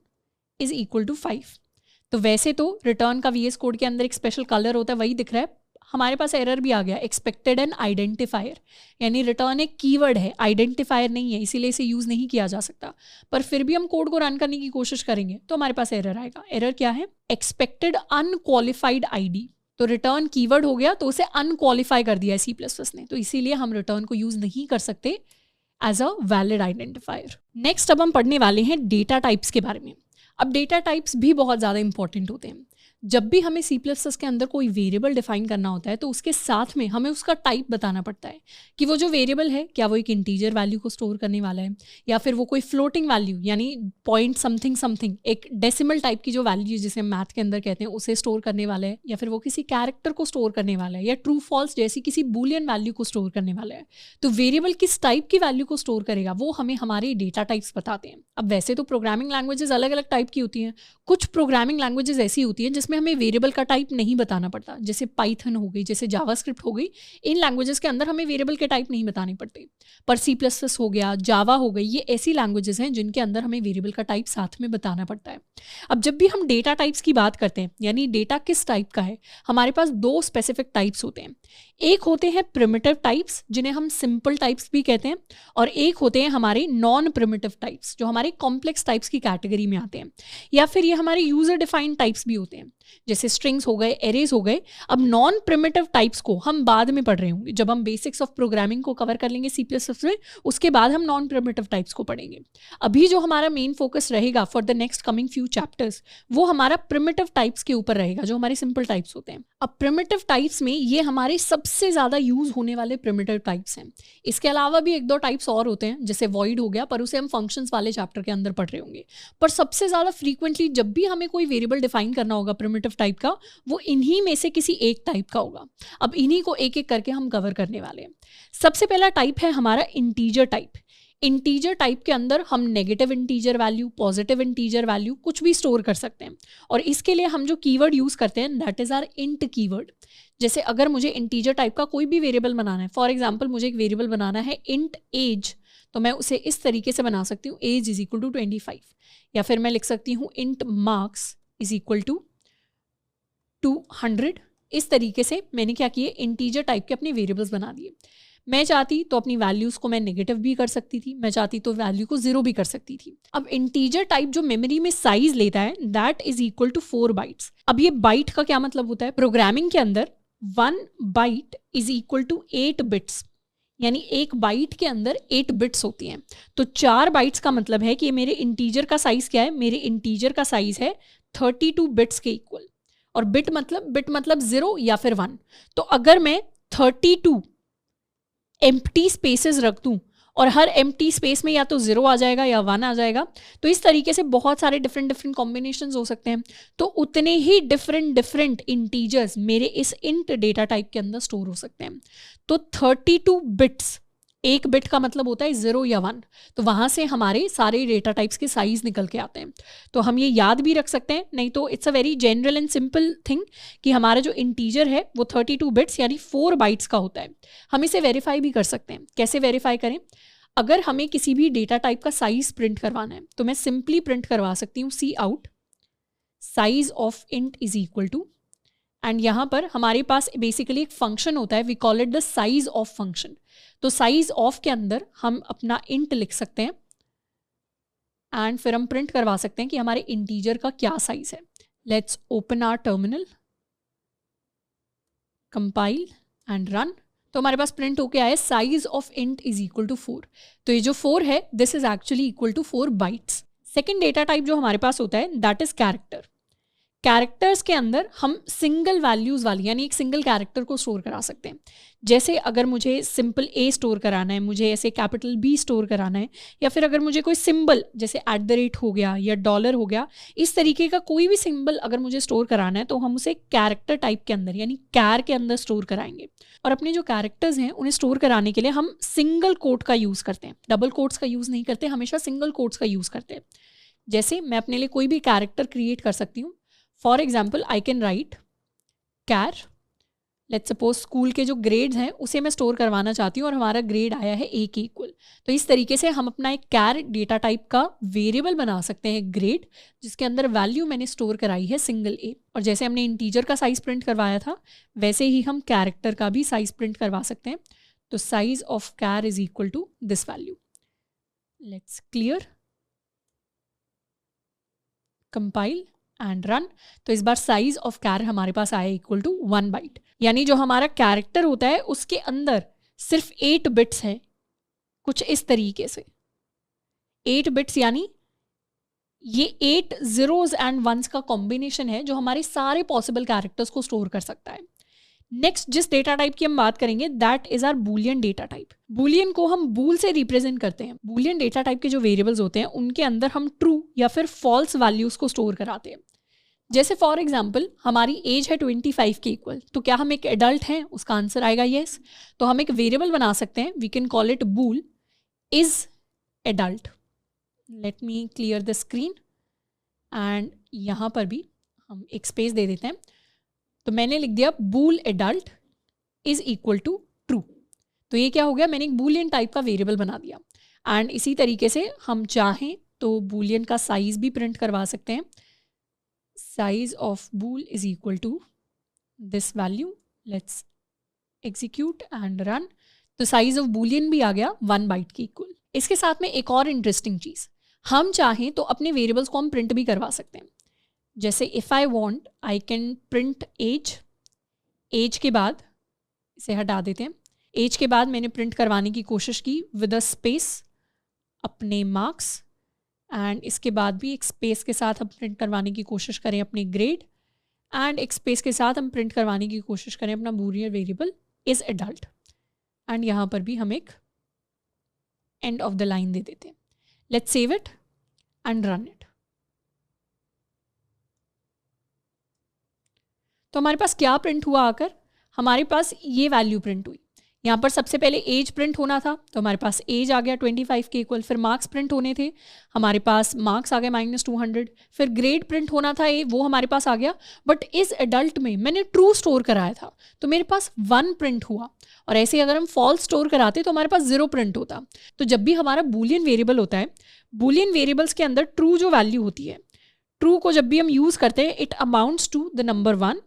is equal to 5। तो वैसे तो रिटर्न का VS कोड के अंदर एक स्पेशल कलर होता है, वही दिख रहा है। हमारे पास एरर भी आ गया, एक्सपेक्टेड एन आइडेंटिफायर, यानी रिटर्न एक कीवर्ड है, आइडेंटिफायर नहीं है, इसीलिए इसे यूज़ नहीं किया जा सकता। पर फिर भी हम कोड को रन करने की कोशिश करेंगे तो हमारे पास एरर आएगा। एरर क्या है, एक्सपेक्टेड अनक्वालिफाइड ID। तो रिटर्न कीवर्ड हो गया तो उसे अनक्वालिफाई कर दिया है C++ ने, तो इसीलिए हम रिटर्न को यूज़ नहीं कर सकते as a valid identifier. Next अब हम पढ़ने वाले हैं डेटा टाइप्स के बारे में। अब डेटा टाइप्स भी बहुत ज़्यादा इंपॉर्टेंट होते हैं। जब भी हमें C++ के अंदर कोई वेरिएबल डिफाइन करना होता है तो उसके साथ में हमें उसका टाइप बताना पड़ता है कि वो जो वेरिएबल है क्या वो एक इंटीजर वैल्यू को स्टोर करने वाला है, या फिर वो कोई फ्लोटिंग वैल्यू यानी पॉइंट समथिंग समथिंग एक डेसिमल टाइप की जो वैल्यू जिसे मैथ के अंदर कहते हैं उसे स्टोर करने वाला है, या फिर वो किसी कैरेक्टर को स्टोर करने वाला है, या ट्रू फॉल्स जैसी किसी बूलियन वैल्यू को स्टोर करने वाला है। तो वेरिएबल किस टाइप की वैल्यू को स्टोर करेगा वो हमें हमारे डेटा टाइप्स बताते हैं। अब वैसे तो प्रोग्रामिंग लैंग्वेजेस अलग अलग टाइप की होती हैं। कुछ प्रोग्रामिंग लैंग्वेजेस ऐसी होती हैं जिसमें हमें वेरिएबल का टाइप नहीं बताना पड़ता, जैसे पाइथन हो गई, जैसे जावास्क्रिप्ट हो गई। इन लैंग्वेजेस के अंदर हमें वेरिएबल के टाइप नहीं बताने पड़ते। पर C++ हो गया, जावा हो गई, ये ऐसी लैंग्वेजेस हैं जिनके अंदर हमें वेरिएबल का टाइप साथ में बताना पड़ता है। अब जब भी हम डेटा टाइप्स की बात करते हैं यानी डेटा किस टाइप का है, हमारे पास 2 स्पेसिफिक टाइप्स होते हैं। एक होते हैं प्रिमिटिव टाइप्स जिन्हें हम सिंपल टाइप्स भी कहते हैं, और एक होते हैं हमारे नॉन प्रिमिटिव टाइप्स जो हमारे कॉम्प्लेक्स टाइप्स की कैटेगरी में आते हैं, या फिर ये हमारे यूजर डिफाइंड टाइप्स भी होते हैं जैसे स्ट्रिंग्स हो गए, एरेज हो गए। अब नॉन प्रिमिटिव टाइप्स को हम बाद में पढ़ रहे होंगे, जब हम बेसिक्स ऑफ प्रोग्रामिंग को कवर कर लेंगे C++ में, उसके बाद हम नॉन प्रिमिटिव टाइप्स को पढ़ेंगे। अभी जो हमारा मेन फोकस रहेगा for the next coming few chapters वो हमारा प्रिमिटिव टाइप्स के ऊपर रहेगा जो हमारे सिंपल टाइप्स होते हैं। अब प्रिमिटिव टाइप्स में ये हमारे सबसे ज़्यादा यूज होने वाले प्रिमिटिव टाइप्स हैं। इसके अलावा भी 1-2 टाइप्स और होते हैं जैसे वॉइड हो गया, पर उसे हम फंक्शंस वाले चैप्टर के अंदर पढ़ रहे होंगे। पर सबसे ज़्यादा फ्रीक्वेंटली जब भी हमें कोई वेरिएबल डिफाइन करना होगा प्रिमिटिव टाइप का, वो इन्हीं में से किसी एक टाइप का होगा। अब इन्हीं को एक एक करके हम कवर करने वाले हैं। सबसे पहला टाइप है हमारा इंटीजर टाइप। इंटीजर टाइप के अंदर हम negative integer value, positive integer value कुछ भी स्टोर कर सकते हैं, और इसके लिए हम जो कीवर्ड यूज करते हैं that is our int keyword. जैसे अगर मुझे इंटीजर टाइप का कोई भी वेरिएबल बनाना है, फॉर एग्जांपल मुझे एक वेरिएबल बनाना है इंट एज, तो मैं उसे इस तरीके से बना सकती हूँ एज इज इक्वल टू 25, या फिर मैं लिख सकती हूँ int marks is equal to 200। इस तरीके से मैंने क्या किए, इंटीजर टाइप के अपने वेरिएबल्स बना दिए। मैं चाहती तो अपनी वैल्यूज को मैं नेगेटिव भी कर सकती थी, मैं चाहती तो वैल्यू को 0 भी कर सकती थी। अब इंटीजर टाइप जो मेमोरी में साइज लेता है that is equal to 4 bytes. अब ये बाइट का क्या मतलब होता है, प्रोग्रामिंग के अंदर 1 byte is equal to 8 bits, यानी एक बाइट के अंदर 8 बिट्स होती हैं। तो 4 बाइट्स का मतलब है कि मेरे इंटीजर का साइज क्या है, मेरे इंटीजर का साइज है 32 बिट्स के इक्वल। और बिट मतलब 0 या फिर 1। तो अगर मैं 32 एम्प्टी स्पेसेस रख दूं और हर एम्प्टी स्पेस में या तो 0 आ जाएगा या 1 आ जाएगा। तो इस तरीके से बहुत सारे डिफरेंट कॉम्बिनेशंस हो सकते हैं। तो उतने ही डिफरेंट इंटीजर्स मेरे इस इंट डेटा टाइप के अंदर स्टोर हो सकते हैं। तो 32 बिट्स, एक बिट का मतलब होता है 0 या 1, तो वहाँ से हमारे सारे डेटा टाइप्स के साइज निकल के आते हैं। तो हम ये याद भी रख सकते हैं, नहीं तो it's a very general and simple thing कि हमारा जो इंटीजर है वो 32 बिट्स यानी 4 बाइट्स का होता है। हम इसे वेरीफाई भी कर सकते हैं। कैसे वेरीफाई करें? अगर हमें किसी भी डेटा टाइप का साइज प्रिंट करवाना है तो मैं सिंपली प्रिंट करवा सकती हूँ C out size of int is equal to, and यहाँ पर हमारे पास बेसिकली एक फंक्शन होता है, we call it the size of function. तो साइज ऑफ के अंदर हम अपना इंट लिख सकते हैं एंड फिर हम प्रिंट करवा सकते हैं कि हमारे इंटीजर का क्या साइज है। Let's open our terminal, compile and run. तो हमारे पास प्रिंट होके आया size of int is equal to 4। तो ये जो 4 है this is actually equal to 4 bytes. Second data type जो हमारे पास होता है दैट इज कैरेक्टर। कैरेक्टर्स के अंदर हम सिंगल वैल्यूज़ वाली यानी एक सिंगल कैरेक्टर को स्टोर करा सकते हैं। जैसे अगर मुझे सिंपल ए स्टोर कराना है, मुझे ऐसे कैपिटल बी स्टोर कराना है, या फिर अगर मुझे कोई सिंबल जैसे @ हो गया या डॉलर हो गया, इस तरीके का कोई भी सिंबल अगर मुझे स्टोर कराना है तो हम उसे कैरेक्टर टाइप के अंदर यानी कैर के अंदर स्टोर कराएंगे। और अपने जो कैरेक्टर्स हैं उन्हें स्टोर कराने के लिए हम सिंगल कोट का यूज़ करते हैं, डबल कोट्स का यूज़ नहीं करते, हमेशा सिंगल कोट्स का यूज़ करते हैं। जैसे मैं अपने लिए कोई भी कैरेक्टर क्रिएट कर सकती हूँ। For example I can write char, let's suppose school के जो ग्रेड्स हैं उसे मैं स्टोर करवाना चाहती हूँ और हमारा ग्रेड आया है ए के इक्वल। तो इस तरीके से हम अपना एक कैर डेटा टाइप का वेरिएबल बना सकते हैं ग्रेड, जिसके अंदर वैल्यू मैंने स्टोर कराई है सिंगल ए। और जैसे हमने इंटीजर का साइज प्रिंट करवाया था वैसे ही हम कैरेक्टर का भी साइज प्रिंट करवा सकते हैं। तो size of char is equal to this value. Let's clear, compile and run. तो इस बार साइज ऑफ कैर हमारे पास आया इक्वल टू 1 बाइट, यानी जो हमारा कैरेक्टर होता है उसके अंदर सिर्फ 8 बिट्स हैं, कुछ इस तरीके से 8 बिट्स, यानी ये 8 zeros एंड 1s का कॉम्बिनेशन है जो हमारे सारे पॉसिबल कैरेक्टर्स को स्टोर कर सकता है। नेक्स्ट जिस डेटा टाइप की हम बात करेंगे that is our boolean data type. Boolean को हम बूल से रिप्रेजेंट करते हैं। बूलियन डेटा टाइप के जो वेरिएबल्स होते हैं उनके अंदर हम ट्रू या फिर फॉल्स वैल्यूज को स्टोर कराते हैं। जैसे फॉर एग्जाम्पल हमारी एज है 25 के इक्वल, तो क्या हम एक एडल्ट हैं? उसका आंसर आएगा येस। तो हम एक वेरिएबल बना सकते हैं, we can call it bool is adult. Let me clear the screen and यहाँ पर भी हम एक स्पेस दे देते हैं। तो मैंने लिख दिया bool adult is equal to true. तो ये क्या हो गया, मैंने एक बूलियन टाइप का वेरिएबल बना दिया। एंड इसी तरीके से हम चाहें तो बूलियन का साइज भी प्रिंट करवा सकते हैं। Size of bool is equal to this value. Let's execute and run. तो साइज ऑफ बूलियन भी आ गया 1 बाइट के इक्वल। इसके साथ में एक और इंटरेस्टिंग चीज़, हम चाहें तो अपने वेरिएबल्स को हम प्रिंट भी करवा सकते हैं। जैसे if I want I can print age. Age के बाद इसे हटा देते हैं। एज के बाद मैंने प्रिंट करवाने की कोशिश की विद अ स्पेस अपने मार्क्स, एंड इसके बाद भी एक स्पेस के साथ हम प्रिंट करवाने की कोशिश करें अपने ग्रेड, एंड एक स्पेस के साथ हम प्रिंट करवाने की कोशिश करें अपना Boolean variable is adult. And यहाँ पर भी हम एक एंड ऑफ द लाइन दे देते हैं। Let's save it and run it. तो हमारे पास क्या प्रिंट हुआ आकर, हमारे पास ये वैल्यू प्रिंट हुई। यहाँ पर सबसे पहले एज प्रिंट होना था तो हमारे पास एज आ गया 25 के इक्वल। फिर मार्क्स प्रिंट होने थे, हमारे पास मार्क्स आ गए -200। फिर ग्रेड प्रिंट होना था वो हमारे पास आ गया। बट इस एडल्ट में मैंने ट्रू स्टोर कराया था तो मेरे पास 1 प्रिंट हुआ। और ऐसे अगर हम फॉल्स स्टोर कराते तो हमारे पास 0 प्रिंट होता। तो जब भी हमारा बूलियन वेरिएबल होता है, बूलियन वेरिएबल्स के अंदर ट्रू जो वैल्यू होती है, ट्रू को जब भी हम यूज़ करते हैं it amounts to the number 1,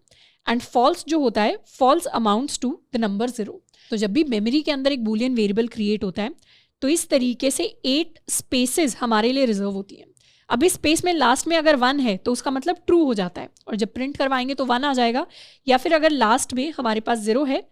and false जो होता है false amounts to the number 0। तो जब भी मेमोरी के अंदर एक बूलियन वेरिएबल क्रिएट होता है तो इस तरीके से 8 स्पेसेस हमारे लिए रिजर्व होती हैं। अब इस स्पेस में लास्ट में अगर 1 है तो उसका मतलब ट्रू हो जाता है, और जब प्रिंट करवाएंगे तो 1 आ जाएगा। या फिर अगर लास्ट में हमारे पास 0 है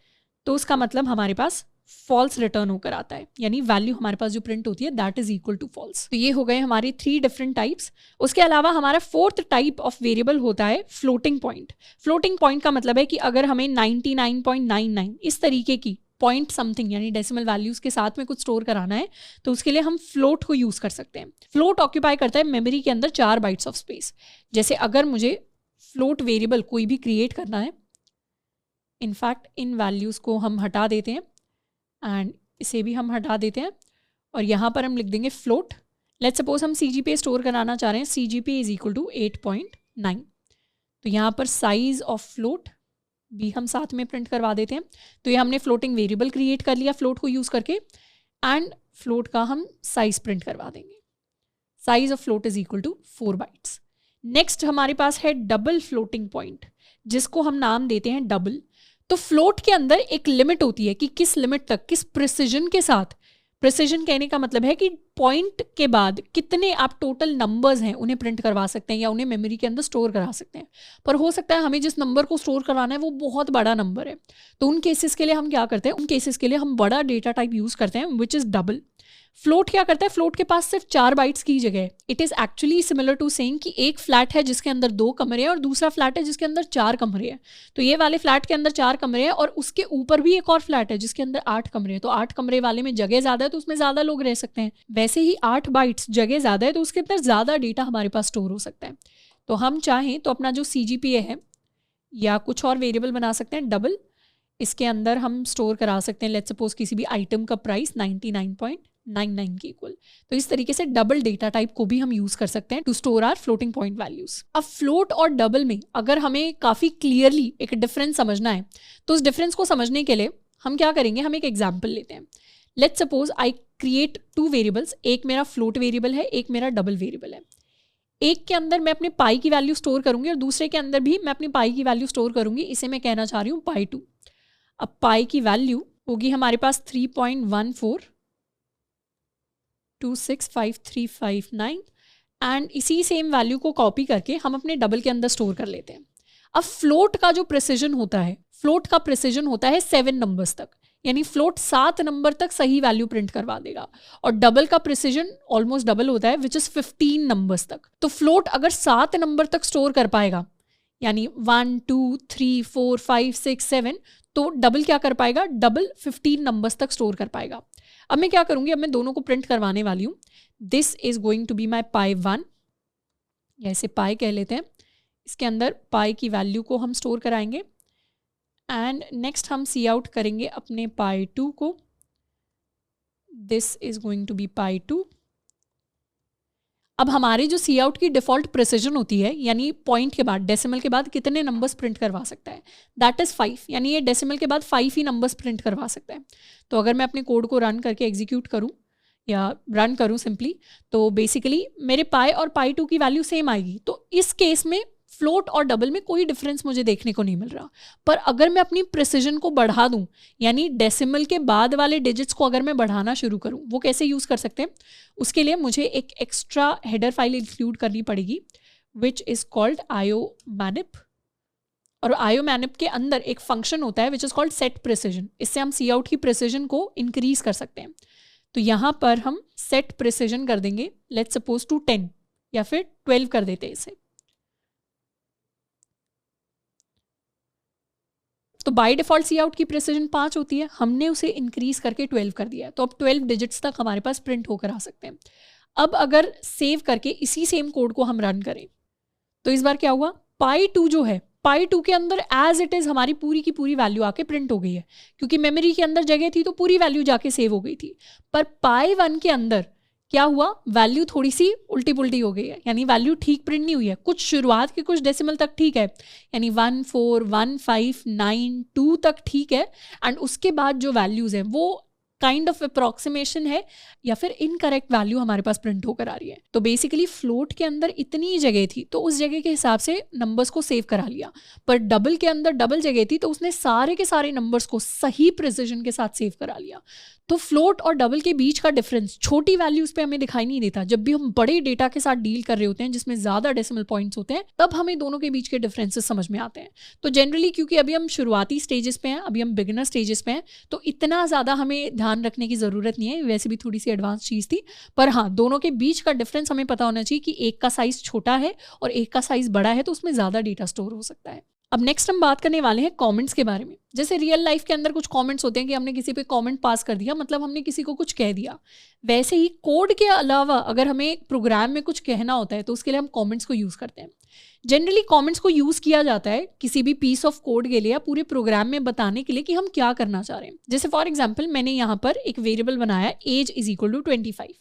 तो उसका मतलब हमारे पास फॉल्स रिटर्न होकर आता है, यानी वैल्यू हमारे पास जो प्रिंट होती है that is equal to false. तो ये हो गए हमारे 3 डिफरेंट टाइप्स। उसके अलावा हमारा 4th टाइप ऑफ वेरिएबल होता है फ्लोटिंग पॉइंट। फ्लोटिंग पॉइंट का मतलब है कि अगर हमें 99.99 इस तरीके की पॉइंट समथिंग यानी डेसिमल वैल्यूज़ के साथ में कुछ स्टोर कराना है तो उसके लिए हम फ्लोट को यूज़ कर सकते हैं। फ्लोट ऑक्यूपाई करता है मेमोरी के अंदर 4 बाइट्स ऑफ स्पेस। जैसे अगर मुझे फ्लोट वेरिएबल कोई भी क्रिएट करना है, इनफैक्ट इन वैल्यूज़ को हम हटा देते हैं एंड इसे भी हम हटा देते हैं और यहाँ पर हम लिख देंगे फ्लोट। लेट्स सपोज हम CGPA स्टोर कराना चाह रहे हैं, CGPA इज इक्वल टू 8.9। तो यहाँ पर साइज ऑफ फ्लोट भी हम साथ में प्रिंट करवा देते हैं। तो ये हमने फ्लोटिंग वेरिएबल क्रिएट कर लिया फ्लोट को यूज़ करके एंड फ्लोट का हम साइज प्रिंट करवा देंगे। Size of float is equal to 4 bytes. Next हमारे पास है डबल फ्लोटिंग पॉइंट, जिसको हम नाम देते हैं डबल। तो फ्लोट के अंदर एक लिमिट होती है कि किस लिमिट तक, किस प्रिसिजन के साथ, प्रिसिजन कहने का मतलब है कि पॉइंट के बाद कितने आप टोटल नंबर्स हैं उन्हें प्रिंट करवा सकते हैं या उन्हें मेमोरी के अंदर स्टोर करा सकते हैं। पर हो सकता है हमें जिस नंबर को स्टोर कराना है वो बहुत बड़ा नंबर है, तो उन केसेस के लिए हम क्या करते हैं, उन केसेस के लिए हम बड़ा डेटा टाइप यूज़ करते हैं विच इज़ डबल। फ्लोट क्या करता है, फ्लोट के पास सिर्फ 4 बाइट्स की जगह है। It is actually similar to saying कि एक फ्लैट है जिसके अंदर 2 कमरे हैं और दूसरा फ्लैट है जिसके अंदर 4 कमरे हैं। तो ये वाले फ्लैट के अंदर 4 कमरे हैं और उसके ऊपर भी एक और फ्लैट है जिसके अंदर 8 कमरे हैं। तो 8 कमरे वाले में जगह ज़्यादा है तो उसमें ज़्यादा लोग रह सकते हैं। वैसे ही 8 बाइट्स जगह ज़्यादा है तो उसके अंदर ज़्यादा डेटा हमारे पास स्टोर हो सकता है। तो हम चाहें तो अपना जो CGPA है या कुछ और वेरिएबल बना सकते हैं डबल। इसके अंदर हम स्टोर करा सकते हैं लेट्स सपोज किसी भी आइटम का प्राइस 99.99 के इक्वल। तो इस तरीके से डबल डेटा टाइप को भी हम यूज़ कर सकते हैं to store our floating point values. अब फ्लोट और डबल में अगर हमें काफ़ी क्लियरली एक डिफरेंस समझना है तो उस डिफरेंस को समझने के लिए हम क्या करेंगे, हम एक एग्जाम्पल लेते हैं। Let's suppose I create 2 variables, एक मेरा फ्लोट वेरिएबल है, एक मेरा डबल वेरिएबल है। एक के अंदर मैं अपने पाई की वैल्यू स्टोर करूंगी और दूसरे के अंदर भी मैं अपनी पाई की वैल्यू स्टोर करूंगी। इसे मैं कहना चाह रही हूँ पाई 2। अब पाई की वैल्यू होगी हमारे पास 3.14265359 एंड इसी सेम वैल्यू को कॉपी करके हम अपने डबल के अंदर स्टोर कर लेते हैं। अब फ्लोट का जो प्रिसिजन होता है, फ्लोट का प्रिसिजन होता है 7 नंबर्स तक, यानी फ्लोट 7 नंबर तक सही वैल्यू प्रिंट करवा देगा। और डबल का प्रिसिजन ऑलमोस्ट डबल होता है विच इज़ 15 नंबर्स तक। तो फ्लोट अगर 7 नंबर तक स्टोर कर पाएगा यानी 1 2 3 4 5 6 7, तो डबल क्या कर पाएगा, डबल 15 नंबर्स तक स्टोर कर पाएगा। अब मैं क्या करूंगी, अब मैं दोनों को प्रिंट करवाने वाली हूँ। This is going to be my pi 1 या इसे पाई कह लेते हैं। इसके अंदर पाई की वैल्यू को हम स्टोर कराएंगे एंड नेक्स्ट हम सी आउट करेंगे अपने पाई 2 को। This is going to be pi 2। अब हमारे जो सी आउट की डिफ़ॉल्ट प्रिसिजन होती है यानी पॉइंट के बाद, डेसिमल के बाद कितने नंबर्स प्रिंट करवा सकता है, दैट इज़ 5, यानी ये डेसिमल के बाद 5 ही नंबर्स प्रिंट करवा सकता है। तो अगर मैं अपने कोड को रन करके एग्जीक्यूट करूँ या रन करूँ सिंपली, तो बेसिकली मेरे पाई और पाई 2 की वैल्यू सेम आएगी। तो इस केस में फ्लोट और डबल में कोई डिफरेंस मुझे देखने को नहीं मिल रहा। पर अगर मैं अपनी प्रिसिजन को बढ़ा दूं यानी डेसिमल के बाद वाले डिजिट्स को अगर मैं बढ़ाना शुरू करूं, वो कैसे यूज़ कर सकते हैं, उसके लिए मुझे एक एक्स्ट्रा हेडर फाइल इंक्लूड करनी पड़ेगी विच इज़ कॉल्ड iomanip। और iomanip के अंदर एक फंक्शन होता है which is called set precision. इससे हम सी आउट की प्रिसिजन को इंक्रीज कर सकते हैं। तो यहाँ पर हम सेट प्रिसिजन कर देंगे लेट्स सपोज टू 10 या फिर 12 कर देते हैं इसे। तो बाय डिफ़ॉल्ट सी आउट की प्रिसिजन 5 होती है, हमने उसे इंक्रीज करके 12 कर दिया है। तो अब 12 डिजिट्स तक हमारे पास प्रिंट होकर आ सकते हैं। अब अगर सेव करके इसी सेम कोड को हम रन करें तो इस बार क्या हुआ, पाई 2 जो है, पाई 2 के अंदर एज इट इज़ हमारी पूरी की पूरी वैल्यू आके प्रिंट हो गई है, क्योंकि मेमोरी के अंदर जगह थी तो पूरी वैल्यू जाके सेव हो गई थी। पर पाई 1 के अंदर क्या हुआ, वैल्यू थोड़ी सी उल्टी पुल्टी हो गई है, यानी वैल्यू ठीक प्रिंट नहीं हुई है। कुछ शुरुआत के कुछ डेसिमल तक ठीक है, यानी 1 4 1 5 9 2 तक ठीक है, एंड उसके बाद जो वैल्यूज़ हैं वो काइंड ऑफ अप्रॉक्सीमेशन है या फिर इनकरेक्ट वैल्यू हमारे पास प्रिंट होकर आ रही है। तो बेसिकली फ्लोट के अंदर इतनी जगह थी तो उस जगह के हिसाब से नंबर्स को सेव करा लिया, पर डबल के अंदर डबल जगह थी तो उसने सारे के सारे नंबर्स को सही प्रिसिजन के साथ सेव करा लिया। तो फ्लोट और डबल के बीच का डिफरेंस छोटी वैल्यूज़ पे हमें दिखाई नहीं देता। जब भी हम बड़े डेटा के साथ डील कर रहे होते हैं जिसमें ज़्यादा डेसिमल पॉइंट्स होते हैं, तब हमें दोनों के बीच के डिफरेंसेस समझ में आते हैं। तो जनरली क्योंकि अभी हम शुरुआती स्टेजेस पे हैं, अभी हम बिगिनर स्टेजेस पे हैं, तो इतना ज़्यादा हमें ध्यान रखने की ज़रूरत नहीं है। वैसे भी थोड़ी सी एडवांस चीज़ थी, पर हाँ, दोनों के बीच का डिफरेंस हमें पता होना चाहिए कि एक का साइज़ छोटा है और एक का साइज़ बड़ा है तो उसमें ज़्यादा डेटा स्टोर हो सकता है। अब नेक्स्ट हम बात करने वाले हैं कमेंट्स के बारे में। जैसे रियल लाइफ के अंदर कुछ कमेंट्स होते हैं कि हमने किसी पे कमेंट पास कर दिया, मतलब हमने किसी को कुछ कह दिया। वैसे ही कोड के अलावा अगर हमें प्रोग्राम में कुछ कहना होता है तो उसके लिए हम कमेंट्स को यूज़ करते हैं। जनरली कमेंट्स को यूज़ किया जाता है किसी भी पीस ऑफ कोड के लिए या पूरे प्रोग्राम में बताने के लिए कि हम क्या करना चाह रहे हैं। जैसे फॉर एग्जाम्पल मैंने यहाँ पर एक वेरिएबल बनाया एज इज इक्वल टू 25।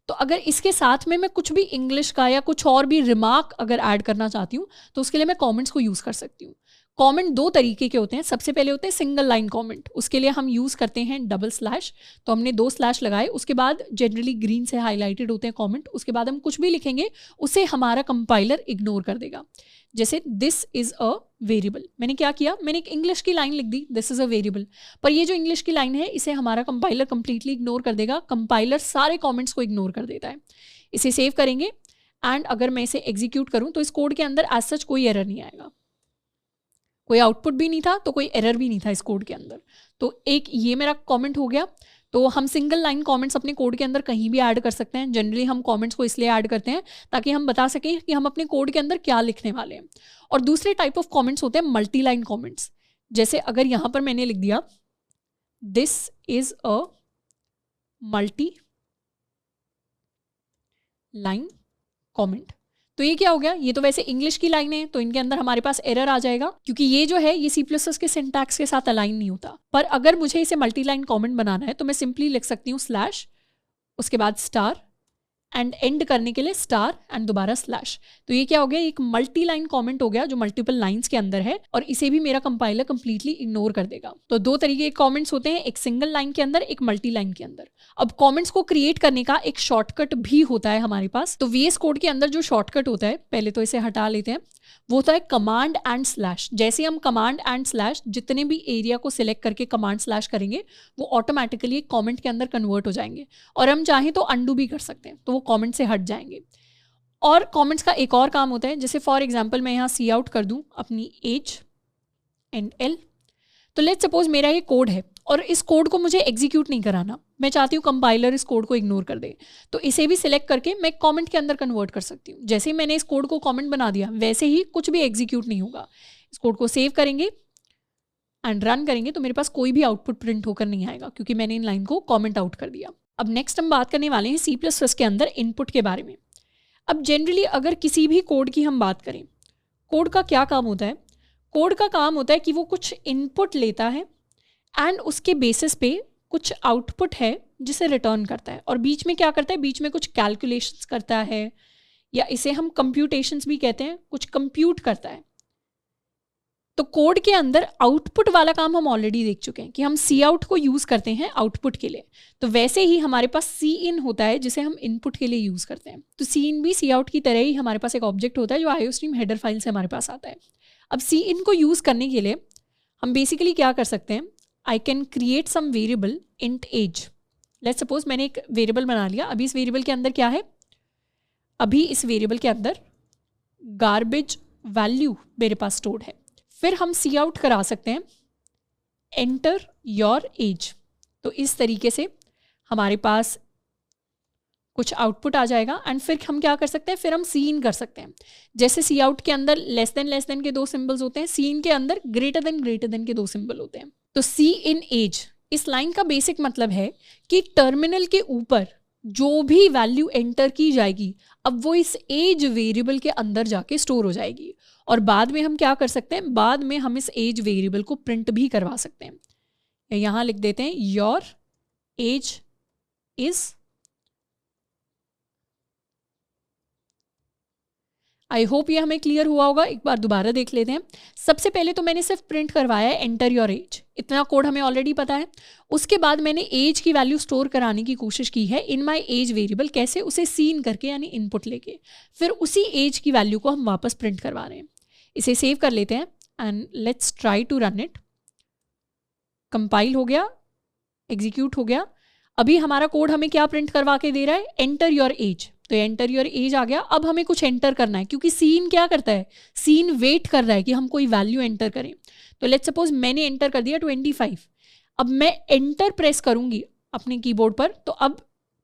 तो अगर इसके साथ में मैं कुछ भी इंग्लिश का या कुछ और भी रिमार्क अगर ऐड करना चाहती हूँ तो उसके लिए मैं कमेंट्स को यूज़ कर सकती हूँ। कमेंट दो तरीके के होते हैं। सबसे पहले होते हैं सिंगल लाइन कमेंट, उसके लिए हम यूज़ करते हैं डबल स्लैश। तो हमने 2 स्लैश लगाए, उसके बाद जनरली ग्रीन से हाईलाइटेड होते हैं कमेंट, उसके बाद हम कुछ भी लिखेंगे उसे हमारा कंपाइलर इग्नोर कर देगा। जैसे दिस इज़ अ वेरिएबल, मैंने क्या किया, मैंने एक इंग्लिश की लाइन लिख दी दिस इज़ अ वेरिएबल, पर ये जो इंग्लिश की लाइन है इसे हमारा कंपाइलर कंप्लीटली इग्नोर कर देगा। कंपाइलर सारे कमेंट्स को इग्नोर कर देता है। इसे सेव करेंगे एंड अगर मैं इसे एग्जीक्यूट करूं तो इस कोड के अंदर एज सच कोई एरर नहीं आएगा, कोई आउटपुट भी नहीं था तो कोई एरर भी नहीं था इस कोड के अंदर। तो एक ये मेरा कमेंट हो गया। तो हम सिंगल लाइन कमेंट्स अपने कोड के अंदर कहीं भी ऐड कर सकते हैं। जनरली हम कमेंट्स को इसलिए ऐड करते हैं ताकि हम बता सकें कि हम अपने कोड के अंदर क्या लिखने वाले हैं। और दूसरे टाइप ऑफ कमेंट्स होते हैं मल्टी लाइन कमेंट्स। जैसे अगर यहाँ पर मैंने लिख दिया this is a multi line comment, तो ये क्या हो गया, ये तो वैसे इंग्लिश की लाइन है तो इनके अंदर हमारे पास एरर आ जाएगा क्योंकि ये जो है ये C++ के सिंटैक्स के साथ अलाइन नहीं होता। पर अगर मुझे इसे मल्टी लाइन कमेंट बनाना है तो मैं सिंपली लिख सकती हूँ स्लैश, उसके बाद स्टार एंड एंड करने के लिए स्टार एंड दोबारा स्लैश। तो ये क्या हो गया, एक मल्टी लाइन कमेंट हो गया जो मल्टीपल लाइंस के अंदर है और इसे भी मेरा कंपाइलर कंप्लीटली इग्नोर कर देगा। तो दो तरीके के कमेंट्स होते हैं, एक सिंगल लाइन के अंदर, एक मल्टी लाइन के अंदर। अब कमेंट्स को क्रिएट करने का एक शॉर्टकट भी होता है हमारे पास। तो VS कोड के अंदर जो शॉर्टकट होता है, पहले तो इसे हटा लेते हैं, वो होता है कमांड एंड स्लैश। जैसे हम कमांड एंड स्लैश जितने भी एरिया को सिलेक्ट करके कमांड स्लैश करेंगे वो ऑटोमेटिकली एक कमेंट के अंदर कन्वर्ट हो जाएंगे और हम चाहें तो अंडू भी कर सकते हैं तो वो कमेंट से हट जाएंगे। और कमेंट्स का एक और काम होता है, जैसे फॉर एग्जांपल मैं यहाँ सी आउट कर दूँ अपनी एज एंड एल। तो लेट्स सपोज मेरा ये कोड है और इस कोड को मुझे एग्जीक्यूट नहीं कराना, मैं चाहती हूँ कंपाइलर इस कोड को इग्नोर कर दे, तो इसे भी सिलेक्ट करके मैं कमेंट के अंदर कन्वर्ट कर सकती हूँ। जैसे ही मैंने इस कोड को कमेंट बना दिया वैसे ही कुछ भी एग्जीक्यूट नहीं होगा। इस कोड को सेव करेंगे एंड रन करेंगे तो मेरे पास कोई भी आउटपुट प्रिंट होकर नहीं आएगा क्योंकि मैंने इन लाइन को कमेंट आउट कर दिया। अब नेक्स्ट हम बात करने वाले हैं C++ के अंदर इनपुट के बारे में। अब जनरली अगर किसी भी कोड की हम बात करें, कोड का क्या काम होता है, कोड का काम होता है कि वो कुछ इनपुट लेता है एंड उसके बेसिस पे कुछ आउटपुट है जिसे रिटर्न करता है और बीच में क्या करता है, बीच में कुछ कैलकुलेशंस करता है या इसे हम कंप्यूटेशंस भी कहते हैं, कुछ कंप्यूट करता है। तो कोड के अंदर आउटपुट वाला काम हम ऑलरेडी देख चुके हैं कि हम सी आउट को यूज़ करते हैं आउटपुट के लिए। तो वैसे ही हमारे पास सी इन होता है जिसे हम इनपुट के लिए यूज़ करते हैं। तो सी इन भी सी आउट की तरह ही हमारे पास एक ऑब्जेक्ट होता है जो आईओस्ट्रीम हेडर फाइल से हमारे पास आता है। अब सी इन को यूज़ करने के लिए हम बेसिकली क्या कर सकते हैं, I can create some variable int age. Let's suppose मैंने एक वेरिएबल बना लिया। अभी इस वेरिएबल के अंदर क्या है, अभी इस वेरिएबल के अंदर गार्बेज वैल्यू मेरे पास स्टोर्ड है। फिर हम सी आउट करा सकते हैं एंटर योर एज। तो इस तरीके से हमारे पास कुछ आउटपुट आ जाएगा एंड फिर हम क्या कर सकते हैं, फिर हम सी इन कर सकते हैं। जैसे सी आउट के अंदर लेस देन के 2 सिंबल्स होते हैं, सी इन के अंदर ग्रेटर देन के 2 सिंबल होते हैं। तो सी इन एज, इस लाइन का बेसिक मतलब है कि टर्मिनल के ऊपर जो भी वैल्यू एंटर की जाएगी अब वो इस एज वेरिएबल के अंदर जाके स्टोर हो जाएगी और बाद में हम क्या कर सकते हैं, बाद में हम इस एज वेरिएबल को प्रिंट भी करवा सकते हैं। यहाँ लिख देते हैं your age is, I hope ये हमें क्लियर हुआ होगा। एक बार दोबारा देख लेते हैं। सबसे पहले तो मैंने सिर्फ प्रिंट करवाया है एंटर योर एज, इतना कोड हमें ऑलरेडी पता है। उसके बाद मैंने एज की वैल्यू स्टोर कराने की कोशिश की है इन माय एज वेरिएबल, कैसे, उसे सीन करके यानी इनपुट लेके, फिर उसी एज की वैल्यू को हम वापस प्रिंट करवा रहे हैं। इसे सेव कर लेते हैं and let's try to run it. Compile हो गया, एग्जीक्यूट हो गया। अभी हमारा कोड हमें क्या प्रिंट करवा के दे रहा है, एंटर योर एज। तो एंटर योर एज आ गया। अब हमें कुछ एंटर करना है क्योंकि सीन क्या करता है, सीन वेट कर रहा है कि हम कोई वैल्यू एंटर करें। तो लेट्स सपोज मैंने एंटर कर दिया 25। अब मैं एंटर प्रेस करूंगी अपने कीबोर्ड पर तो अब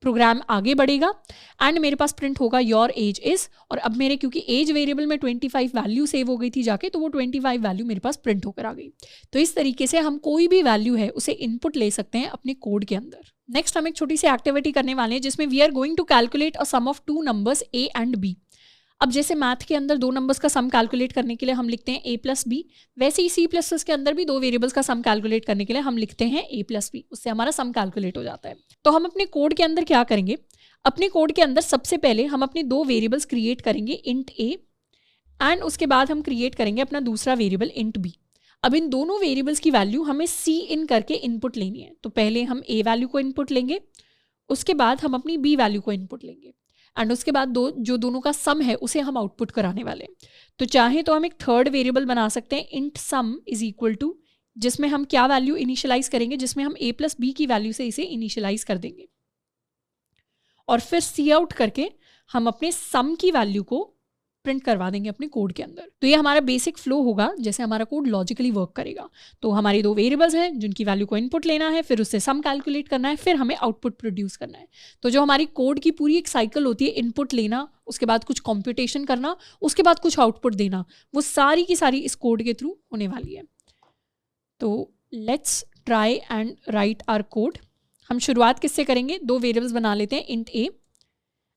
प्रोग्राम आगे बढ़ेगा एंड मेरे पास प्रिंट होगा योर एज इज, और अब मेरे क्योंकि एज वेरिएबल में 25 वैल्यू सेव हो गई थी जाके, तो वो 25 वैल्यू मेरे पास प्रिंट होकर आ गई। तो इस तरीके से हम कोई भी वैल्यू है उसे इनपुट ले सकते हैं अपने कोड के अंदर। नेक्स्ट हम एक छोटी सी एक्टिविटी करने वाले हैं जिसमें we are going to calculate a sum of 2 numbers A and B. अब जैसे मैथ के अंदर 2 नंबर्स का सम कैलकुलेट करने के लिए हम लिखते हैं a प्लस बी, वैसे ही C++ के अंदर भी 2 वेरिएबल्स का सम कैलकुलेट करने के लिए हम लिखते हैं a प्लस बी, उससे हमारा सम कैलकुलेट हो जाता है। तो हम अपने कोड के अंदर क्या करेंगे, अपने कोड के अंदर सबसे पहले हम अपने 2 वेरिएबल्स क्रिएट करेंगे इंट a एंड उसके बाद हम क्रिएट करेंगे अपना दूसरा वेरिएबल इंट b। अब इन दोनों वेरिएबल्स की वैल्यू हमें सी इन करके इनपुट लेनी है। तो पहले हम a वैल्यू को इनपुट लेंगे, उसके बाद हम अपनी b वैल्यू को इनपुट लेंगे एंड उसके बाद जो दोनों का सम है उसे हम आउटपुट कराने वाले हैं। तो चाहे तो हम एक थर्ड वेरिएबल बना सकते हैं int sum is equal to, जिसमें हम क्या वैल्यू इनिशियलाइज करेंगे, जिसमें हम a प्लस बी की वैल्यू से इसे इनिशियलाइज कर देंगे और फिर सी आउट करके हम अपने सम की वैल्यू को प्रिंट करवा देंगे अपने कोड के अंदर। तो ये हमारा बेसिक फ्लो होगा जैसे हमारा कोड लॉजिकली वर्क करेगा। तो हमारी 2 वेरिएबल्स हैं जिनकी वैल्यू को इनपुट लेना है, फिर उससे सम कैलकुलेट करना है, फिर हमें आउटपुट प्रोड्यूस करना है। तो जो हमारी कोड की पूरी एक साइकिल होती है, इनपुट लेना, उसके बाद कुछ कंप्यूटेशन करना, उसके बाद कुछ आउटपुट देना, वो सारी की सारी इस कोड के थ्रू होने वाली है। तो let's try and write our code. हम शुरुआत किससे करेंगे, 2 वेरिएबल्स बना लेते हैं इंट ए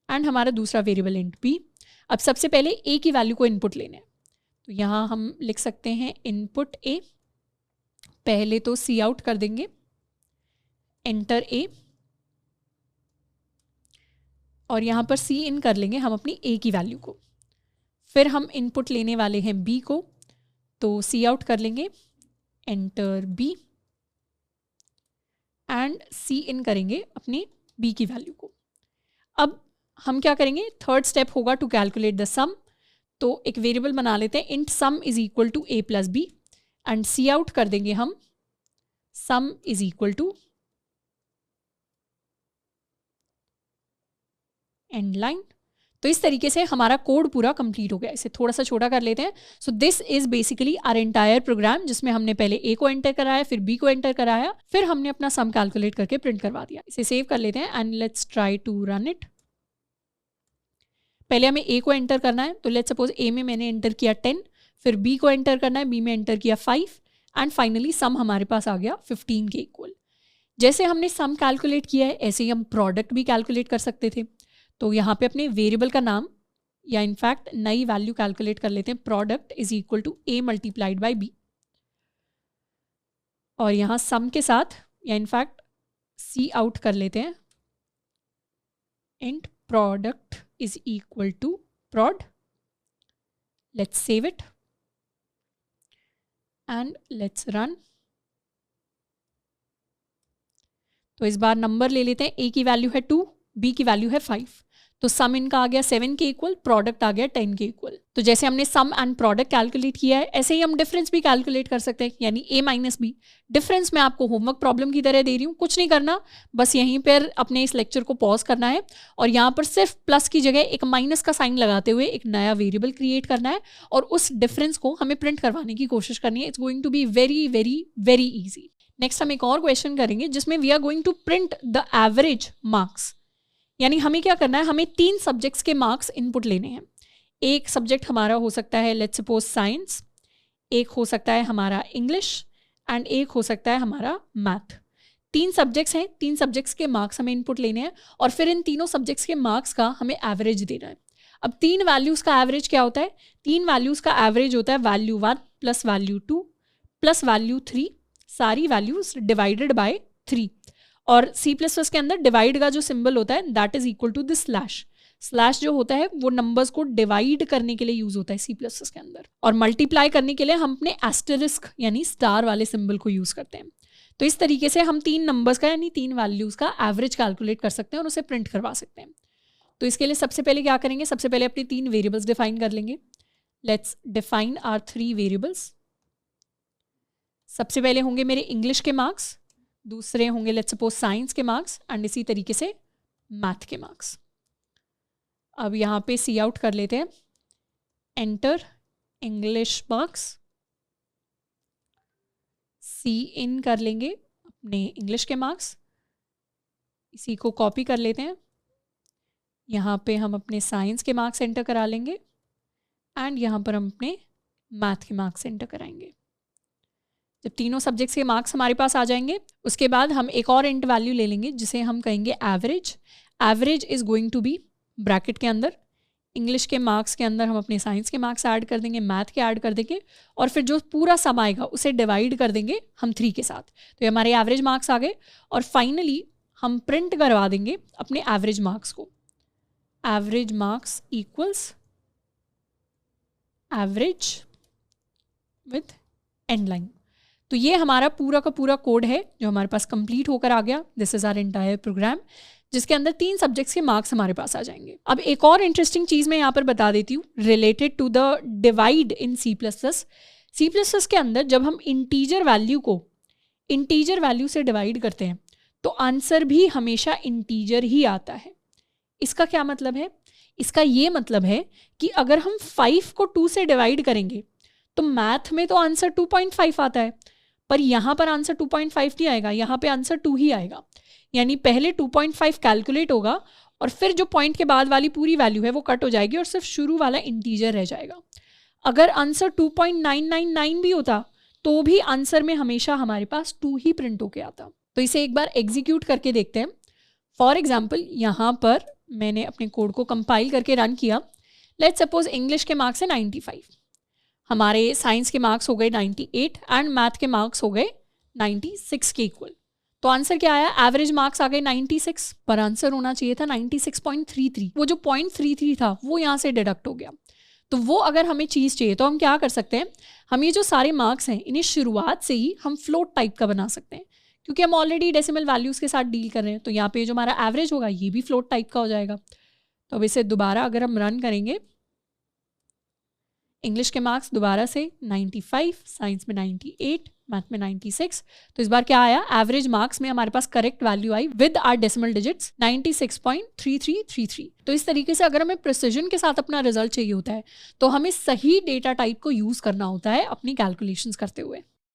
एंड हमारा दूसरा वेरिएबल इंट बी। अब सबसे पहले a की वैल्यू को इनपुट लेना है। तो यहाँ हम लिख सकते हैं इनपुट a, पहले तो सी आउट कर देंगे, एंटर a, और यहाँ पर सी इन कर लेंगे हम अपनी a की वैल्यू को। फिर हम इनपुट लेने वाले हैं b को, तो सी आउट कर लेंगे, एंटर b एंड सी इन करेंगे अपनी b की वैल्यू को। अब हम क्या करेंगे, थर्ड स्टेप होगा टू कैलकुलेट द सम। तो एक वेरिएबल बना लेते हैं int sum is equal to a plus b and cout कर देंगे हम sum is equal to end line. तो इस तरीके से हमारा कोड पूरा कंप्लीट हो गया। इसे थोड़ा सा छोटा कर लेते हैं। So this is basically our entire program, जिसमें हमने पहले a को एंटर कराया, फिर b को एंटर कराया, फिर हमने अपना सम कैलकुलेट करके प्रिंट करवा दिया। इसे सेव कर लेते हैं and let's try to run it. पहले हमें a को एंटर करना है, तो लेट्स सपोज a में मैंने एंटर किया 10, फिर b को एंटर करना है, b में एंटर किया 5 एंड फाइनली सम हमारे पास आ गया 15 के इक्वल। जैसे हमने सम कैलकुलेट किया है ऐसे ही हम प्रोडक्ट भी कैलकुलेट कर सकते थे। तो यहाँ पे अपने वेरिएबल का नाम या इनफैक्ट नई वैल्यू कैलकुलेट कर लेते हैं, product is equal to a multiplied by b, और यहाँ सम के साथ या इनफैक्ट सी आउट कर लेते हैं, int product is equal to prod. Let's save it and let's run. तो इस बार नंबर ले लेते हैं, a की वैल्यू है 2, b की वैल्यू है 5, तो सम इनका आ गया 7 के इक्वल, प्रोडक्ट आ गया 10 के इक्वल। तो जैसे हमने सम एंड प्रोडक्ट कैलकुलेट किया है ऐसे ही हम डिफरेंस भी कैलकुलेट कर सकते हैं, यानी a माइनस बी। डिफरेंस मैं आपको होमवर्क प्रॉब्लम की तरह दे रही हूँ, कुछ नहीं करना, बस यहीं पर अपने इस लेक्चर को पॉज करना है और यहाँ पर सिर्फ प्लस की जगह एक माइनस का साइन लगाते हुए एक नया वेरिएबल क्रिएट करना है और उस डिफरेंस को हमें प्रिंट करवाने की कोशिश करनी है। It's going to be very very very easy. Next हम एक और क्वेश्चन करेंगे जिसमें we are going to print the average marks, यानी हमें क्या करना है, हमें 3 सब्जेक्ट्स के मार्क्स इनपुट लेने हैं। एक सब्जेक्ट हमारा हो सकता है लेट्स सपोज साइंस, एक हो सकता है हमारा इंग्लिश एंड एक हो सकता है हमारा मैथ। 3 सब्जेक्ट्स हैं, 3 सब्जेक्ट्स के मार्क्स हमें इनपुट लेने हैं और फिर इन तीनों सब्जेक्ट्स के मार्क्स का हमें एवरेज देना है। अब 3 वैल्यूज़ का एवरेज क्या होता है, 3 वैल्यूज़ का एवरेज होता है value 1 plus value 2 plus value 3, सारी वैल्यूज डिवाइडेड बाय 3। और C++ के अंदर डिवाइड का जो सिंबल होता है that is equal to this slash. Slash जो होता है वो नंबर्स को डिवाइड करने के लिए यूज होता है C++ के अंदर, और मल्टीप्लाई करने के लिए हम अपने एस्टेरिस्क यानी स्टार वाले सिंबल को यूज करते हैं। तो इस तरीके से हम 3 नंबर्स का यानी 3 वैल्यूज का एवरेज कैलकुलेट कर सकते हैं और उसे प्रिंट करवा सकते हैं। तो इसके लिए सबसे पहले क्या करेंगे, सबसे पहले अपने 3 वेरिएबल्स डिफाइन कर लेंगे। Let's define our 3 variables. सबसे पहले होंगे मेरे इंग्लिश के मार्क्स, दूसरे होंगे लेट्स सपोज साइंस के मार्क्स एंड इसी तरीके से मैथ के मार्क्स। अब यहाँ पे सी आउट कर लेते हैं, एंटर इंग्लिश मार्क्स, सी इन कर लेंगे अपने इंग्लिश के मार्क्स इसी को कॉपी कर लेते हैं, यहाँ पे हम अपने साइंस के मार्क्स एंटर करा लेंगे एंड यहाँ पर हम अपने मैथ के मार्क्स एंटर कराएंगे। जब तीनों सब्जेक्ट्स के मार्क्स हमारे पास आ जाएंगे, उसके बाद हम एक और इंट वैल्यू ले लेंगे जिसे हम कहेंगे average. Average is going to be bracket के अंदर, इंग्लिश के मार्क्स के अंदर हम अपने साइंस के मार्क्स ऐड कर देंगे, मैथ के ऐड कर देंगे और फिर जो पूरा सम आएगा उसे डिवाइड कर देंगे हम 3 के साथ। तो ये हमारे एवरेज मार्क्स आ गए और फाइनली हम प्रिंट करवा देंगे अपने एवरेज मार्क्स को। Average marks equals average with and line. तो ये हमारा पूरा का पूरा कोड है जो हमारे पास कंप्लीट होकर आ गया। This is our entire program, जिसके अंदर 3 सब्जेक्ट्स के मार्क्स हमारे पास आ जाएंगे। अब एक और इंटरेस्टिंग चीज़ मैं यहाँ पर बता देती हूँ related to the divide in C++। C++ के अंदर जब हम इंटीजर वैल्यू को इंटीजर वैल्यू से डिवाइड करते हैं तो आंसर भी हमेशा इंटीजर ही आता है। इसका क्या मतलब है? इसका ये मतलब है कि अगर हम 5 को 2 से डिवाइड करेंगे तो मैथ में तो आंसर 2.5 आता है, पर यहाँ पर आंसर 2.5 नहीं आएगा, यहाँ पे आंसर 2 ही आएगा। यानी पहले 2.5 कैलकुलेट होगा और फिर जो पॉइंट के बाद वाली पूरी वैल्यू है वो कट हो जाएगी और सिर्फ शुरू वाला इंटीजर रह जाएगा। अगर आंसर 2.999 भी होता तो भी आंसर में हमेशा हमारे पास 2 ही प्रिंट होके आता। तो इसे एक बार एग्जीक्यूट करके देखते हैं। फॉर एग्जाम्पल यहाँ पर मैंने अपने कोड को कंपाइल करके रन किया। लेट्स सपोज इंग्लिश के मार्क्स है 95, हमारे साइंस के मार्क्स हो गए 98 एंड मैथ के मार्क्स हो गए 96 के इक्वल। तो आंसर क्या आया? एवरेज मार्क्स आ गए 96, पर आंसर होना चाहिए था 96.33। वो जो 0.33 था वो यहाँ से डिडक्ट हो गया। तो वो अगर हमें चीज़ चाहिए तो हम क्या कर सकते हैं, हम ये जो सारे मार्क्स हैं इन्हें शुरुआत से ही हम फ्लोट टाइप का बना सकते हैं, क्योंकि हम ऑलरेडी डेसिमल वैल्यूज़ के साथ डील कर रहे हैं। तो यहाँ पे जो हमारा एवरेज होगा ये भी फ्लोट टाइप का हो जाएगा। तो अब इसे दोबारा अगर हम रन करेंगे, इंग्लिश के मार्क्स दोबारा से 95, साइंस में 98, मैथ में 96। तो इस बार क्या आया? एवरेज मार्क्स में हमारे पास correct value I with are decimal digits 96.3333। तो इस तरीके से अगर हमें प्रिसिजन के साथ अपना रिजल्ट चाहिए होता है तो हमें सही डेटा टाइप को यूज़ करना होता है अपनी कैलकुलेशंस करते हुए।